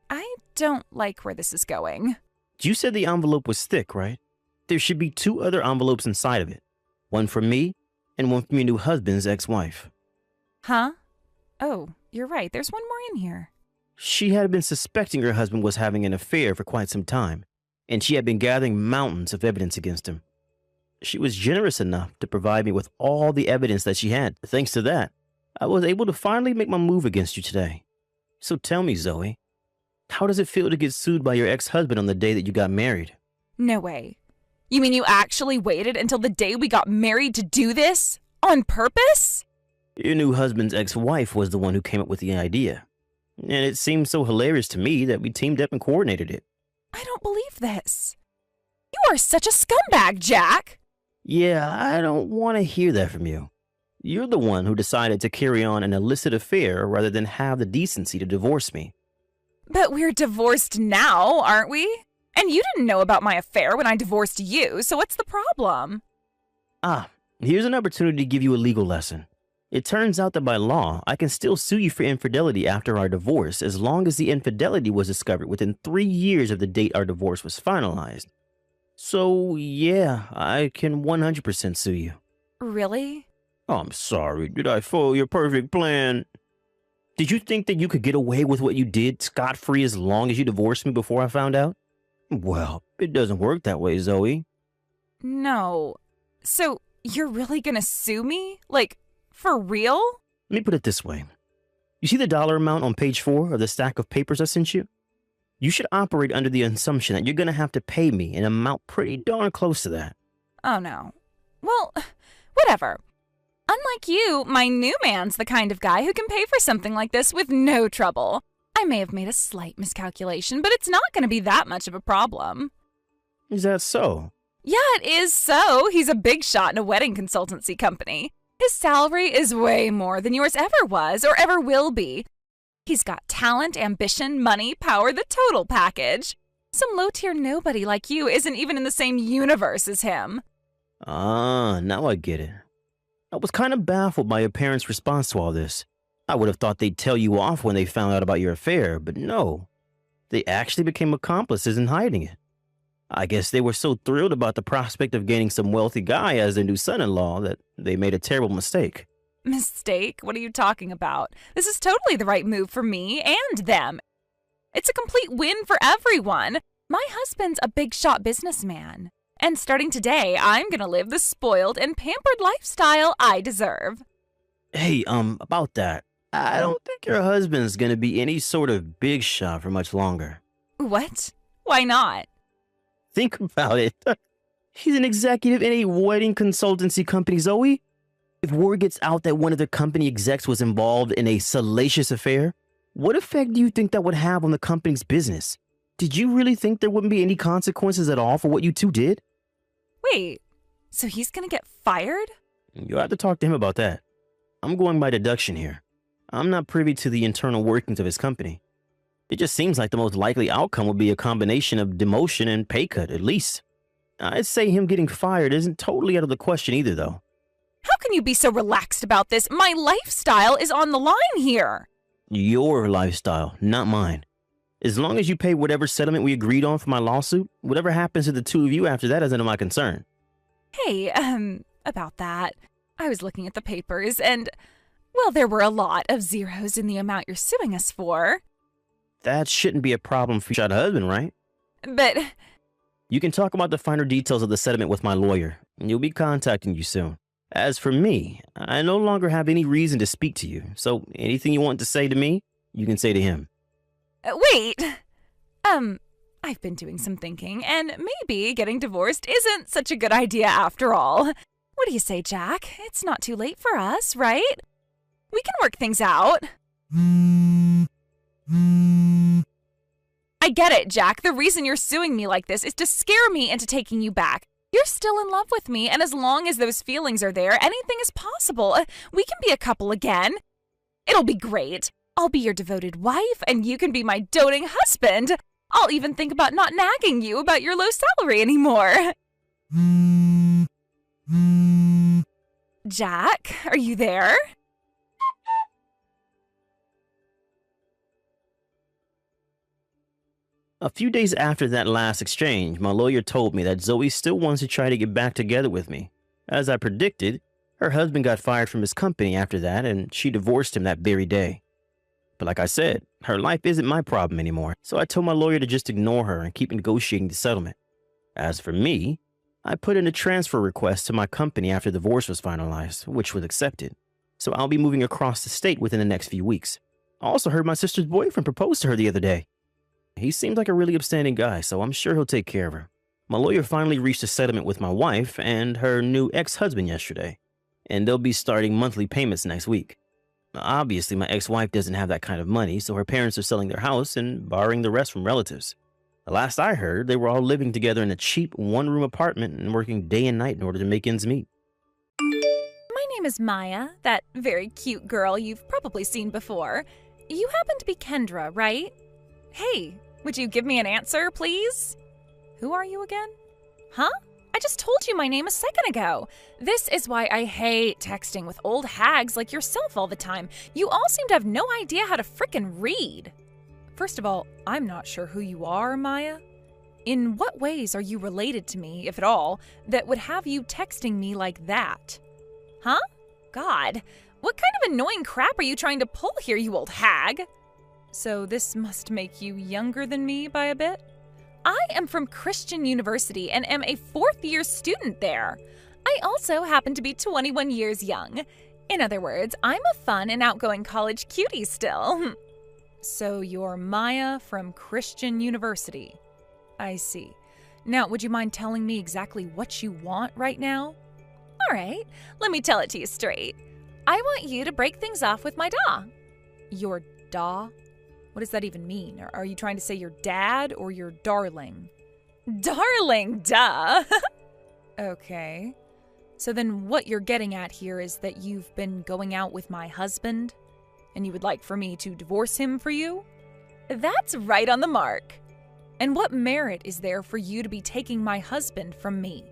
I don't like where this is going. You said the envelope was thick, right? There should be 2 other envelopes inside of it. One from me, and one from your new husband's ex-wife. Huh? Oh, you're right. There's one more in here. She had been suspecting her husband was having an affair for quite some time, and she had been gathering mountains of evidence against him. She was generous enough to provide me with all the evidence that she had. Thanks to that, I was able to finally make my move against you today. So tell me, Zoe, how does it feel to get sued by your ex-husband on the day that you got married? No way. You mean you actually waited until the day we got married to do this? On purpose? Your new husband's ex-wife was the one who came up with the idea. And it seemed so hilarious to me that we teamed up and coordinated it. I don't believe this. You are such a scumbag, Jack. Yeah, I don't want to hear that from you. You're the one who decided to carry on an illicit affair rather than have the decency to divorce me. But we're divorced now, aren't we? And you didn't know about my affair when I divorced you, so what's the problem? Here's an opportunity to give you a legal lesson. It turns out that by law, I can still sue you for infidelity after our divorce as long as the infidelity was discovered within 3 years of the date our divorce was finalized. So, yeah, I can 100% sue you. Really? I'm sorry, did I foil your perfect plan? Did you think that you could get away with what you did scot-free as long as you divorced me before I found out? Well, it doesn't work that way, Zoe. No. So, you're really gonna sue me? Like, for real? Let me put it this way. You see the dollar amount on page 4 of the stack of papers I sent you? You should operate under the assumption that you're going to have to pay me an amount pretty darn close to that. Oh, no. Well, whatever. Unlike you, my new man's the kind of guy who can pay for something like this with no trouble. I may have made a slight miscalculation, but it's not going to be that much of a problem. Is that so? Yeah, it is so. He's a big shot in a wedding consultancy company. His salary is way more than yours ever was or ever will be. He's got talent, ambition, money, power, the total package. Some low-tier nobody like you isn't even in the same universe as him. Now I get it. I was kind of baffled by your parents' response to all this. I would have thought they'd tell you off when they found out about your affair, but no. They actually became accomplices in hiding it. I guess they were so thrilled about the prospect of gaining some wealthy guy as their new son-in-law that they made a terrible mistake. Mistake? What are you talking about? This is totally the right move for me and them. It's a complete win for everyone. My husband's a big shot businessman. And starting today, I'm gonna live the spoiled and pampered lifestyle I deserve. Hey, about that. I don't think your husband's gonna be any sort of big shot for much longer. What? Why not? Think about it. He's an executive in a wedding consultancy company, Zoe. If word gets out that one of the company execs was involved in a salacious affair, what effect do you think that would have on the company's business? Did you really think there wouldn't be any consequences at all for what you two did? Wait, so he's gonna get fired? You'll have to talk to him about that. I'm going by deduction here. I'm not privy to the internal workings of his company. It just seems like the most likely outcome would be a combination of demotion and pay cut, at least. I'd say him getting fired isn't totally out of the question either, though. How can you be so relaxed about this? My lifestyle is on the line here. Your lifestyle, not mine. As long as you pay whatever settlement we agreed on for my lawsuit, whatever happens to the two of you after that is none of my concern. Hey, about that. I was looking at the papers and, well, there were a lot of zeros in the amount you're suing us for. That shouldn't be a problem for your husband, right? But you can talk about the finer details of the settlement with my lawyer, and he'll be contacting you soon. As for me, I no longer have any reason to speak to you, so anything you want to say to me, you can say to him. Wait! I've been doing some thinking, and maybe getting divorced isn't such a good idea after all. What do you say, Jack? It's not too late for us, right? We can work things out. I get it, Jack. The reason you're suing me like this is to scare me into taking you back. You're still in love with me, and as long as those feelings are there, anything is possible. We can be a couple again. It'll be great. I'll be your devoted wife, and you can be my doting husband. I'll even think about not nagging you about your low salary anymore. Jack, are you there? A few days after that last exchange, my lawyer told me that Zoe still wants to try to get back together with me. As I predicted, her husband got fired from his company after that, and she divorced him that very day. But like I said, her life isn't my problem anymore, so I told my lawyer to just ignore her and keep negotiating the settlement. As for me, I put in a transfer request to my company after the divorce was finalized, which was accepted. So I'll be moving across the state within the next few weeks. I also heard my sister's boyfriend propose to her the other day. He seems like a really upstanding guy, so I'm sure he'll take care of her. My lawyer finally reached a settlement with my wife and her new ex-husband yesterday, and they'll be starting monthly payments next week. Obviously, my ex-wife doesn't have that kind of money, so her parents are selling their house and borrowing the rest from relatives. The last I heard, they were all living together in a cheap one-room apartment and working day and night in order to make ends meet. My name is Maya, that very cute girl you've probably seen before. You happen to be Kendra, right? Hey, would you give me an answer, please? Who are you again? Huh? I just told you my name a second ago. This is why I hate texting with old hags like yourself all the time. You all seem to have no idea how to frickin' read. First of all, I'm not sure who you are, Maya. In what ways are you related to me, if at all, that would have you texting me like that? Huh? God, what kind of annoying crap are you trying to pull here, you old hag? So this must make you younger than me by a bit? I am from Christian University and am a fourth-year student there. I also happen to be 21 years young. In other words, I'm a fun and outgoing college cutie still. So you're Maya from Christian University. I see. Now, would you mind telling me exactly what you want right now? All right, let me tell it to you straight. I want you to break things off with my da. Your da? What does that even mean? Are you trying to say your dad or your darling? Darling, duh. Okay. So then what you're getting at here is that you've been going out with my husband and you would like for me to divorce him for you? That's right on the mark. And what merit is there for you to be taking my husband from me?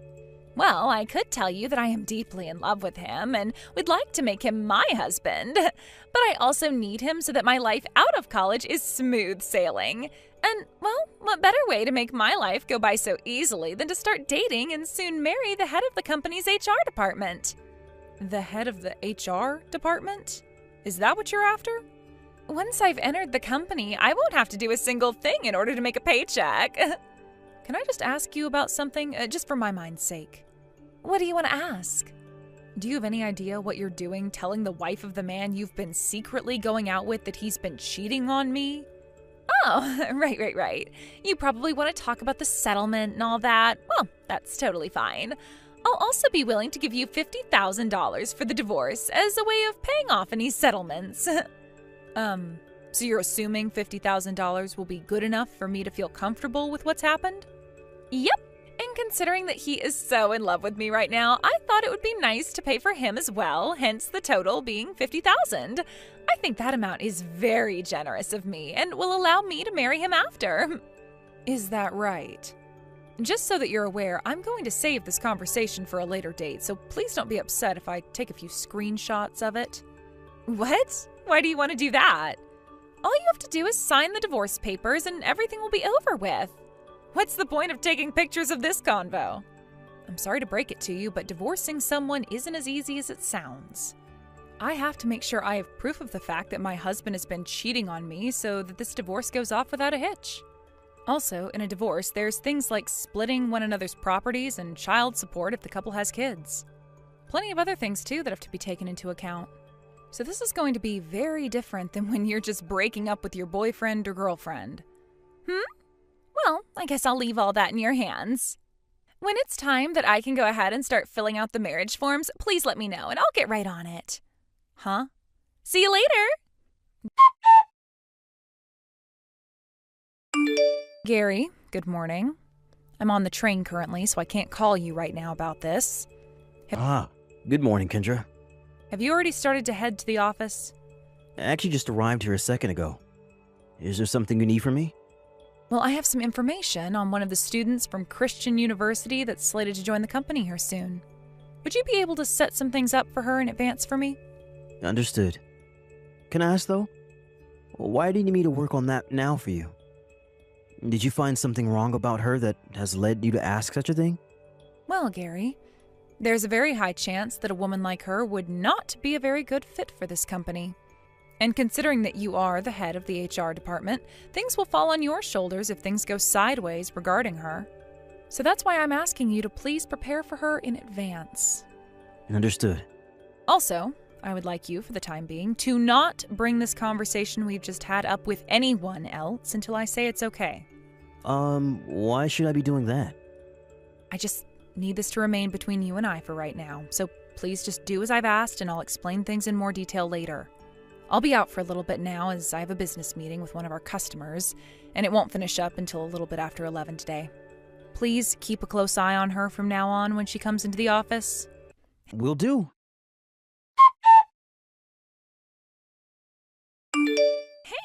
Well, I could tell you that I am deeply in love with him and would like to make him my husband, but I also need him so that my life out of college is smooth sailing. And, well, what better way to make my life go by so easily than to start dating and soon marry the head of the company's HR department? The head of the HR department? Is that what you're after? Once I've entered the company, I won't have to do a single thing in order to make a paycheck. Can I just ask you about something, just for my mind's sake? What do you want to ask? Do you have any idea what you're doing telling the wife of the man you've been secretly going out with that he's been cheating on me? Oh, right. You probably want to talk about the settlement and all that. Well, that's totally fine. I'll also be willing to give you $50,000 for the divorce as a way of paying off any settlements. So you're assuming $50,000 will be good enough for me to feel comfortable with what's happened? Yep. And considering that he is so in love with me right now, I thought it would be nice to pay for him as well, hence the total being $50,000. I think that amount is very generous of me and will allow me to marry him after. Is that right? Just so that you're aware, I'm going to save this conversation for a later date, so please don't be upset if I take a few screenshots of it. What? Why do you want to do that? All you have to do is sign the divorce papers and everything will be over with. What's the point of taking pictures of this convo? I'm sorry to break it to you, but divorcing someone isn't as easy as it sounds. I have to make sure I have proof of the fact that my husband has been cheating on me so that this divorce goes off without a hitch. Also, in a divorce, there's things like splitting one another's properties and child support if the couple has kids. Plenty of other things, too, that have to be taken into account. So this is going to be very different than when you're just breaking up with your boyfriend or girlfriend. Well, I guess I'll leave all that in your hands. When it's time that I can go ahead and start filling out the marriage forms, please let me know and I'll get right on it. Huh? See you later! Gary, good morning. I'm on the train currently, so I can't call you right now about this. Good morning, Kendra. Have you already started to head to the office? I actually just arrived here a second ago. Is there something you need from me? Well, I have some information on one of the students from Christian University that's slated to join the company here soon. Would you be able to set some things up for her in advance for me? Understood. Can I ask, though? Why do you need me to work on that now for you? Did you find something wrong about her that has led you to ask such a thing? Well, Gary, there's a very high chance that a woman like her would not be a very good fit for this company. And considering that you are the head of the HR department, things will fall on your shoulders if things go sideways regarding her. So that's why I'm asking you to please prepare for her in advance. Understood. Also, I would like you, for the time being, to not bring this conversation we've just had up with anyone else until I say it's okay. Why should I be doing that? I just need this to remain between you and I for right now, so please just do as I've asked and I'll explain things in more detail later. I'll be out for a little bit now as I have a business meeting with one of our customers, and it won't finish up until a little bit after 11 today. Please keep a close eye on her from now on when she comes into the office. Will do.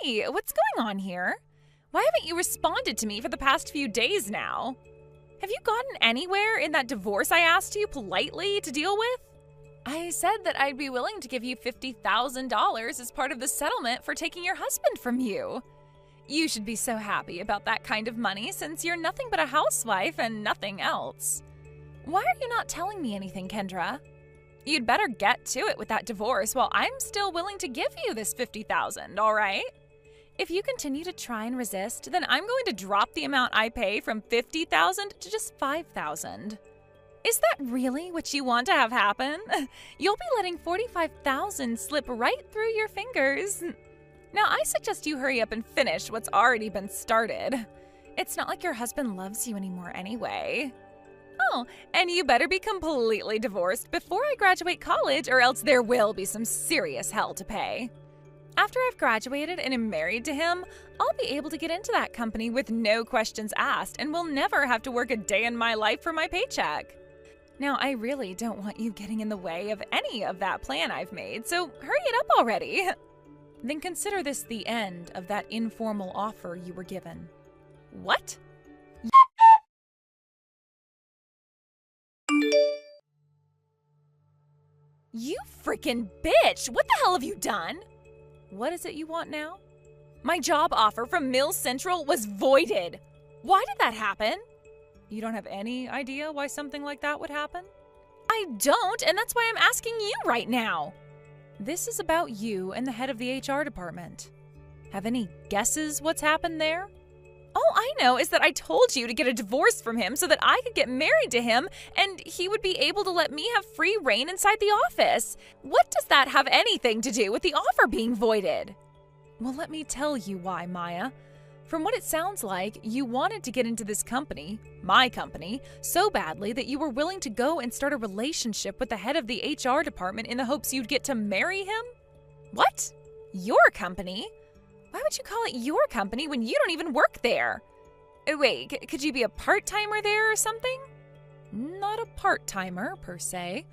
Hey, what's going on here? Why haven't you responded to me for the past few days now? Have you gotten anywhere in that divorce I asked you politely to deal with? I said that I'd be willing to give you $50,000 as part of the settlement for taking your husband from you. You should be so happy about that kind of money since you're nothing but a housewife and nothing else. Why are you not telling me anything, Kendra? You'd better get to it with that divorce while I'm still willing to give you this $50,000, all right? If you continue to try and resist, then I'm going to drop the amount I pay from $50,000 to just $5,000. Is that really what you want to have happen? You'll be letting $45,000 slip right through your fingers. Now, I suggest you hurry up and finish what's already been started. It's not like your husband loves you anymore anyway. Oh, and you better be completely divorced before I graduate college, or else there will be some serious hell to pay. After I've graduated and am married to him, I'll be able to get into that company with no questions asked and will never have to work a day in my life for my paycheck. Now, I really don't want you getting in the way of any of that plan I've made, so hurry it up already. Then consider this the end of that informal offer you were given. What? You freaking bitch! What the hell have you done? What is it you want now? My job offer from Mills Central was voided. Why did that happen? You don't have any idea why something like that would happen? I don't, and that's why I'm asking you right now. This is about you and the head of the HR department. Have any guesses what's happened there? All I know is that I told you to get a divorce from him so that I could get married to him and he would be able to let me have free reign inside the office. What does that have anything to do with the offer being voided? Well, let me tell you why, Maya. From what it sounds like, you wanted to get into this company, my company, so badly that you were willing to go and start a relationship with the head of the HR department in the hopes you'd get to marry him? What? Your company? Why would you call it your company when you don't even work there? Wait, could you be a part-timer there or something? Not a part-timer, per se,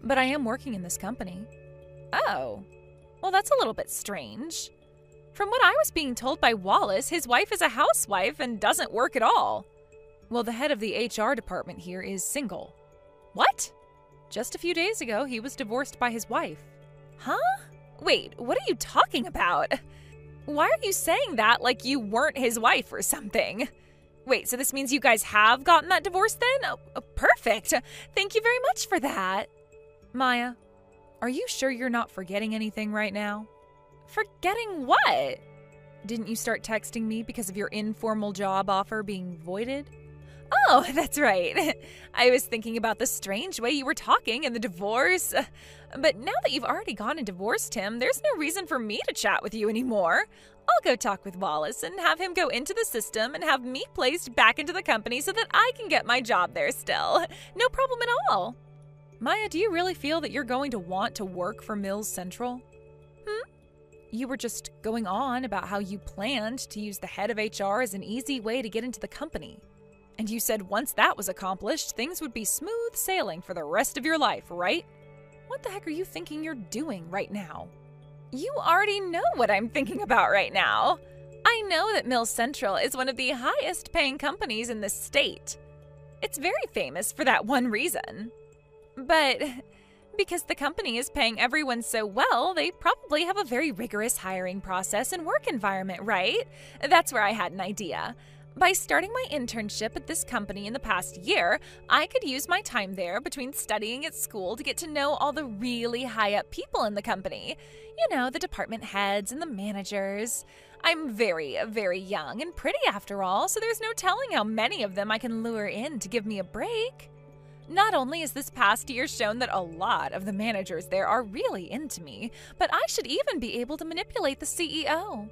but I am working in this company. Oh, well, that's a little bit strange. From what I was being told by Wallace, his wife is a housewife and doesn't work at all. Well, the head of the HR department here is single. What? Just a few days ago, he was divorced by his wife. Huh? Wait, what are you talking about? Why are you saying that like you weren't his wife or something? Wait, so this means you guys have gotten that divorce then? Oh, perfect. Thank you very much for that. Maya, are you sure you're not forgetting anything right now? Forgetting what? Didn't you start texting me because of your informal job offer being voided? Oh, that's right. I was thinking about the strange way you were talking and the divorce. But now that you've already gone and divorced him, there's no reason for me to chat with you anymore. I'll go talk with Wallace and have him go into the system and have me placed back into the company so that I can get my job there still. No problem at all. Maya, do you really feel that you're going to want to work for Mills Central? You were just going on about how you planned to use the head of HR as an easy way to get into the company. And you said once that was accomplished, things would be smooth sailing for the rest of your life, right? What the heck are you thinking you're doing right now? You already know what I'm thinking about right now. I know that Mills Central is one of the highest paying companies in the state. It's very famous for that one reason. But because the company is paying everyone so well, they probably have a very rigorous hiring process and work environment, right? That's where I had an idea. by starting my internship at this company in the past year, I could use my time there between studying at school to get to know all the really high-up people in the company. You know, the department heads and the managers. I'm very, very young and pretty after all, so there's no telling how many of them I can lure in to give me a break. Not only has this past year shown that a lot of the managers there are really into me, but I should even be able to manipulate the CEO.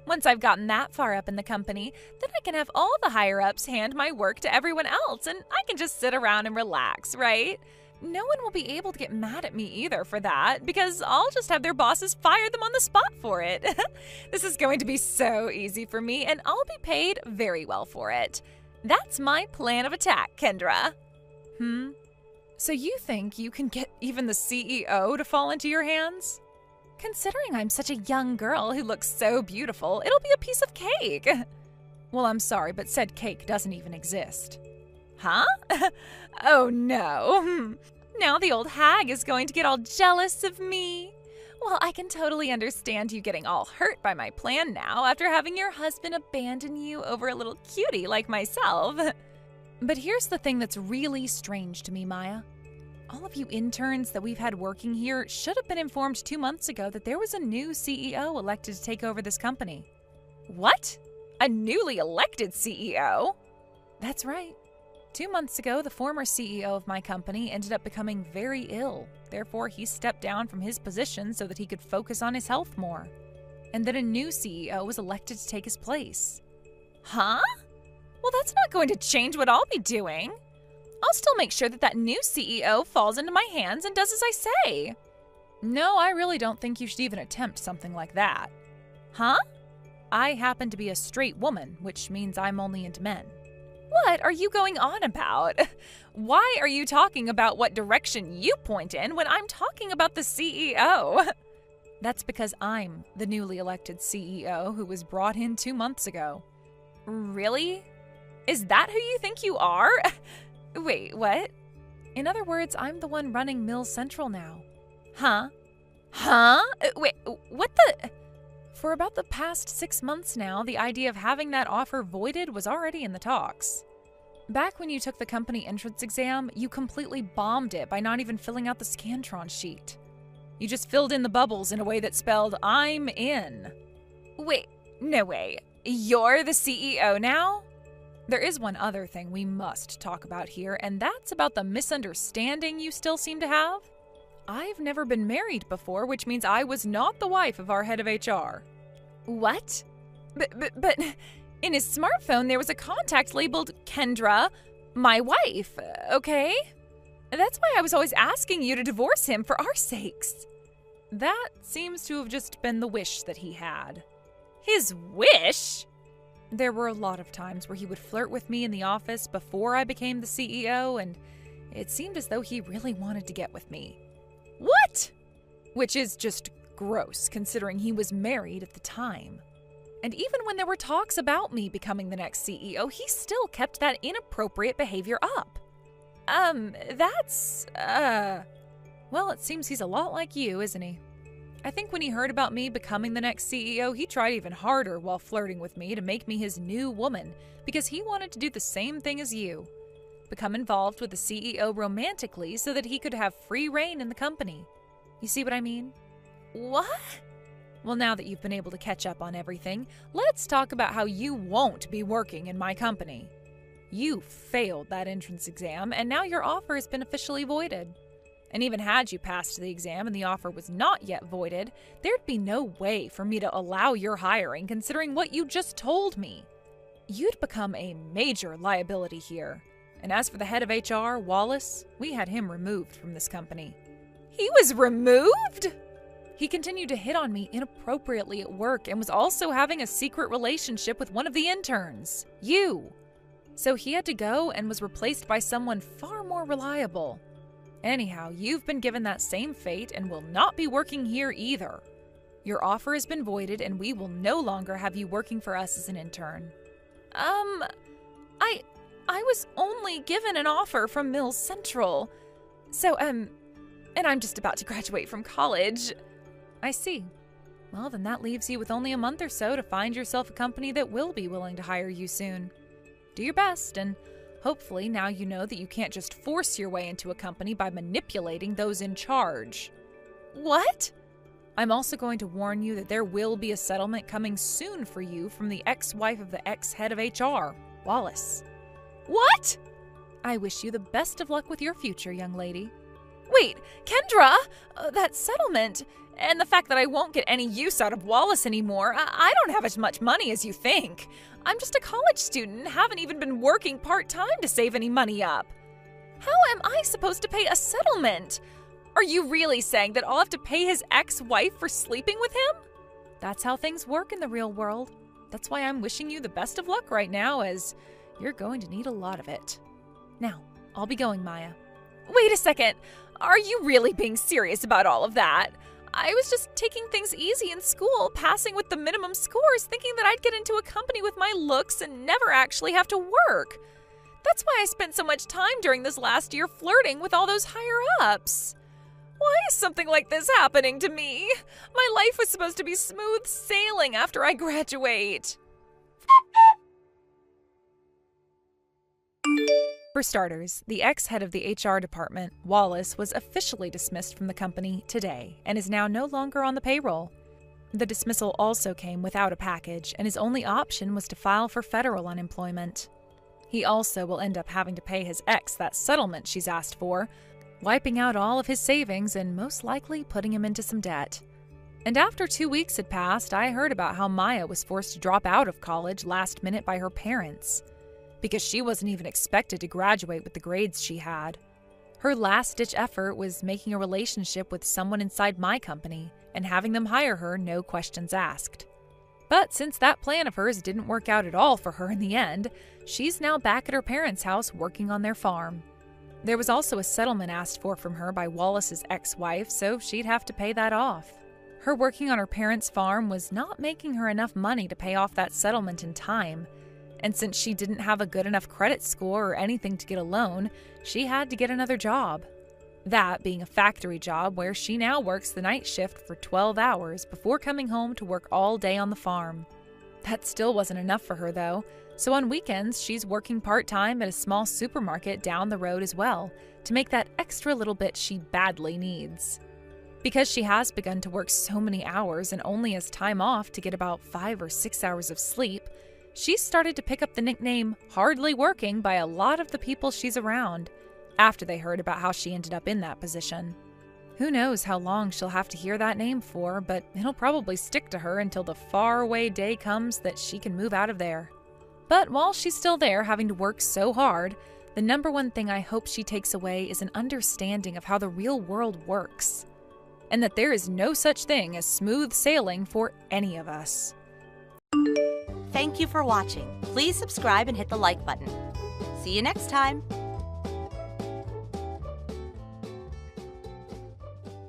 Once I've gotten that far up in the company, then I can have all the higher-ups hand my work to everyone else, and I can just sit around and relax, right? No one will be able to get mad at me either for that, because I'll just have their bosses fire them on the spot for it. This is going to be so easy for me, and I'll be paid very well for it. That's my plan of attack, Kendra. So you think you can get even the CEO to fall into your hands? Considering I'm such a young girl who looks so beautiful, it'll be a piece of cake. Well, I'm sorry, but said cake doesn't even exist. Huh? Oh no. Now the old hag is going to get all jealous of me. Well, I can totally understand you getting all hurt by my plan now after having your husband abandon you over a little cutie like myself. But here's the thing that's really strange to me, Maya. All of you interns that we've had working here should have been informed 2 months ago that there was a new CEO elected to take over this company. What? A newly elected CEO? That's right. 2 months ago, the former CEO of my company ended up becoming very ill. Therefore, he stepped down from his position so that he could focus on his health more. And then a new CEO was elected to take his place. Huh? Well, that's not going to change what I'll be doing. I'll still make sure that that new CEO falls into my hands and does as I say. No, I really don't think you should even attempt something like that. Huh? I happen to be a straight woman, which means I'm only into men. What are you going on about? Why are you talking about what direction you point in when I'm talking about the CEO? That's because I'm the newly elected CEO who was brought in 2 months ago. Really? Is that who you think you are? Wait, what? In other words, I'm the one running Mill Central now. Huh? Wait, what the? For about the past 6 months now, the idea of having that offer voided was already in the talks. Back when you took the company entrance exam, you completely bombed it by not even filling out the Scantron sheet. You just filled in the bubbles in a way that spelled, I'm in. Wait, no way. You're the CEO now? There is one other thing we must talk about here, and that's about the misunderstanding you still seem to have. I've never been married before, which means I was not the wife of our head of HR. What? But in his smartphone, there was a contact labeled Kendra, my wife, okay? That's why I was always asking you to divorce him for our sakes. That seems to have just been the wish that he had. His wish? There were a lot of times where he would flirt with me in the office before I became the CEO, and it seemed as though he really wanted to get with me. What? Which is just gross, considering he was married at the time. And even when there were talks about me becoming the next CEO, he still kept that inappropriate behavior up. Well, it seems he's a lot like you, isn't he? I think when he heard about me becoming the next CEO, he tried even harder while flirting with me to make me his new woman, because he wanted to do the same thing as you. Become involved with the CEO romantically so that he could have free reign in the company. You see what I mean? What? Well, now that you've been able to catch up on everything, let's talk about how you won't be working in my company. You failed that entrance exam, and now your offer has been officially voided. And even had you passed the exam and the offer was not yet voided, there'd be no way for me to allow your hiring considering what you just told me. You'd become a major liability here. And as for the head of HR, Wallace, we had him removed from this company. He was removed? He continued to hit on me inappropriately at work and was also having a secret relationship with one of the interns, you. So he had to go and was replaced by someone far more reliable. Anyhow, you've been given that same fate and will not be working here either. Your offer has been voided and we will no longer have you working for us as an intern. I was only given an offer from Mill Central. So, and I'm just about to graduate from college. I see. well, then that leaves you with only a month or so to find yourself a company that will be willing to hire you soon. Do your best, and hopefully now you know that you can't just force your way into a company by manipulating those in charge. What? I'm also going to warn you that there will be a settlement coming soon for you from the ex-wife of the ex-head of HR, Wallace. What? I wish you the best of luck with your future, young lady. Wait, Kendra, that settlement, and the fact that I won't get any use out of Wallace anymore, I don't have as much money as you think. I'm just a college student and haven't even been working part-time to save any money up. How am I supposed to pay a settlement? Are you really saying that I'll have to pay his ex-wife for sleeping with him? That's how things work in the real world. That's why I'm wishing you the best of luck right now, as you're going to need a lot of it. Now, I'll be going, Maya. Wait a second. Are you really being serious about all of that? I was just taking things easy in school, passing with the minimum scores, thinking that I'd get into a company with my looks and never actually have to work. That's why I spent so much time during this last year flirting with all those higher-ups. Why is something like this happening to me? My life was supposed to be smooth sailing after I graduate. For starters, the ex-head of the HR department, Wallace, was officially dismissed from the company today and is now no longer on the payroll. The dismissal also came without a package, and his only option was to file for federal unemployment. He also will end up having to pay his ex that settlement she's asked for, wiping out all of his savings and most likely putting him into some debt. And after 2 weeks had passed, I heard about how Maya was forced to drop out of college last minute by her parents, because she wasn't even expected to graduate with the grades she had. Her last-ditch effort was making a relationship with someone inside my company and having them hire her, no questions asked. But since that plan of hers didn't work out at all for her in the end, she's now back at her parents' house working on their farm. There was also a settlement asked for from her by Wallace's ex-wife, so she'd have to pay that off. Her working on her parents' farm was not making her enough money to pay off that settlement in time, and since she didn't have a good enough credit score or anything to get a loan, she had to get another job. That being a factory job where she now works the night shift for 12 hours before coming home to work all day on the farm. That still wasn't enough for her though, so on weekends she's working part-time at a small supermarket down the road as well to make that extra little bit she badly needs. Because she has begun to work so many hours and only has time off to get about 5 or 6 hours of sleep, she's started to pick up the nickname hardly working by a lot of the people she's around, after they heard about how she ended up in that position. Who knows how long she'll have to hear that name for, but it'll probably stick to her until the faraway day comes that she can move out of there. But while she's still there having to work so hard, the number one thing I hope she takes away is an understanding of how the real world works, and that there is no such thing as smooth sailing for any of us. Thank you for watching. Please subscribe and hit the like button. See you next time.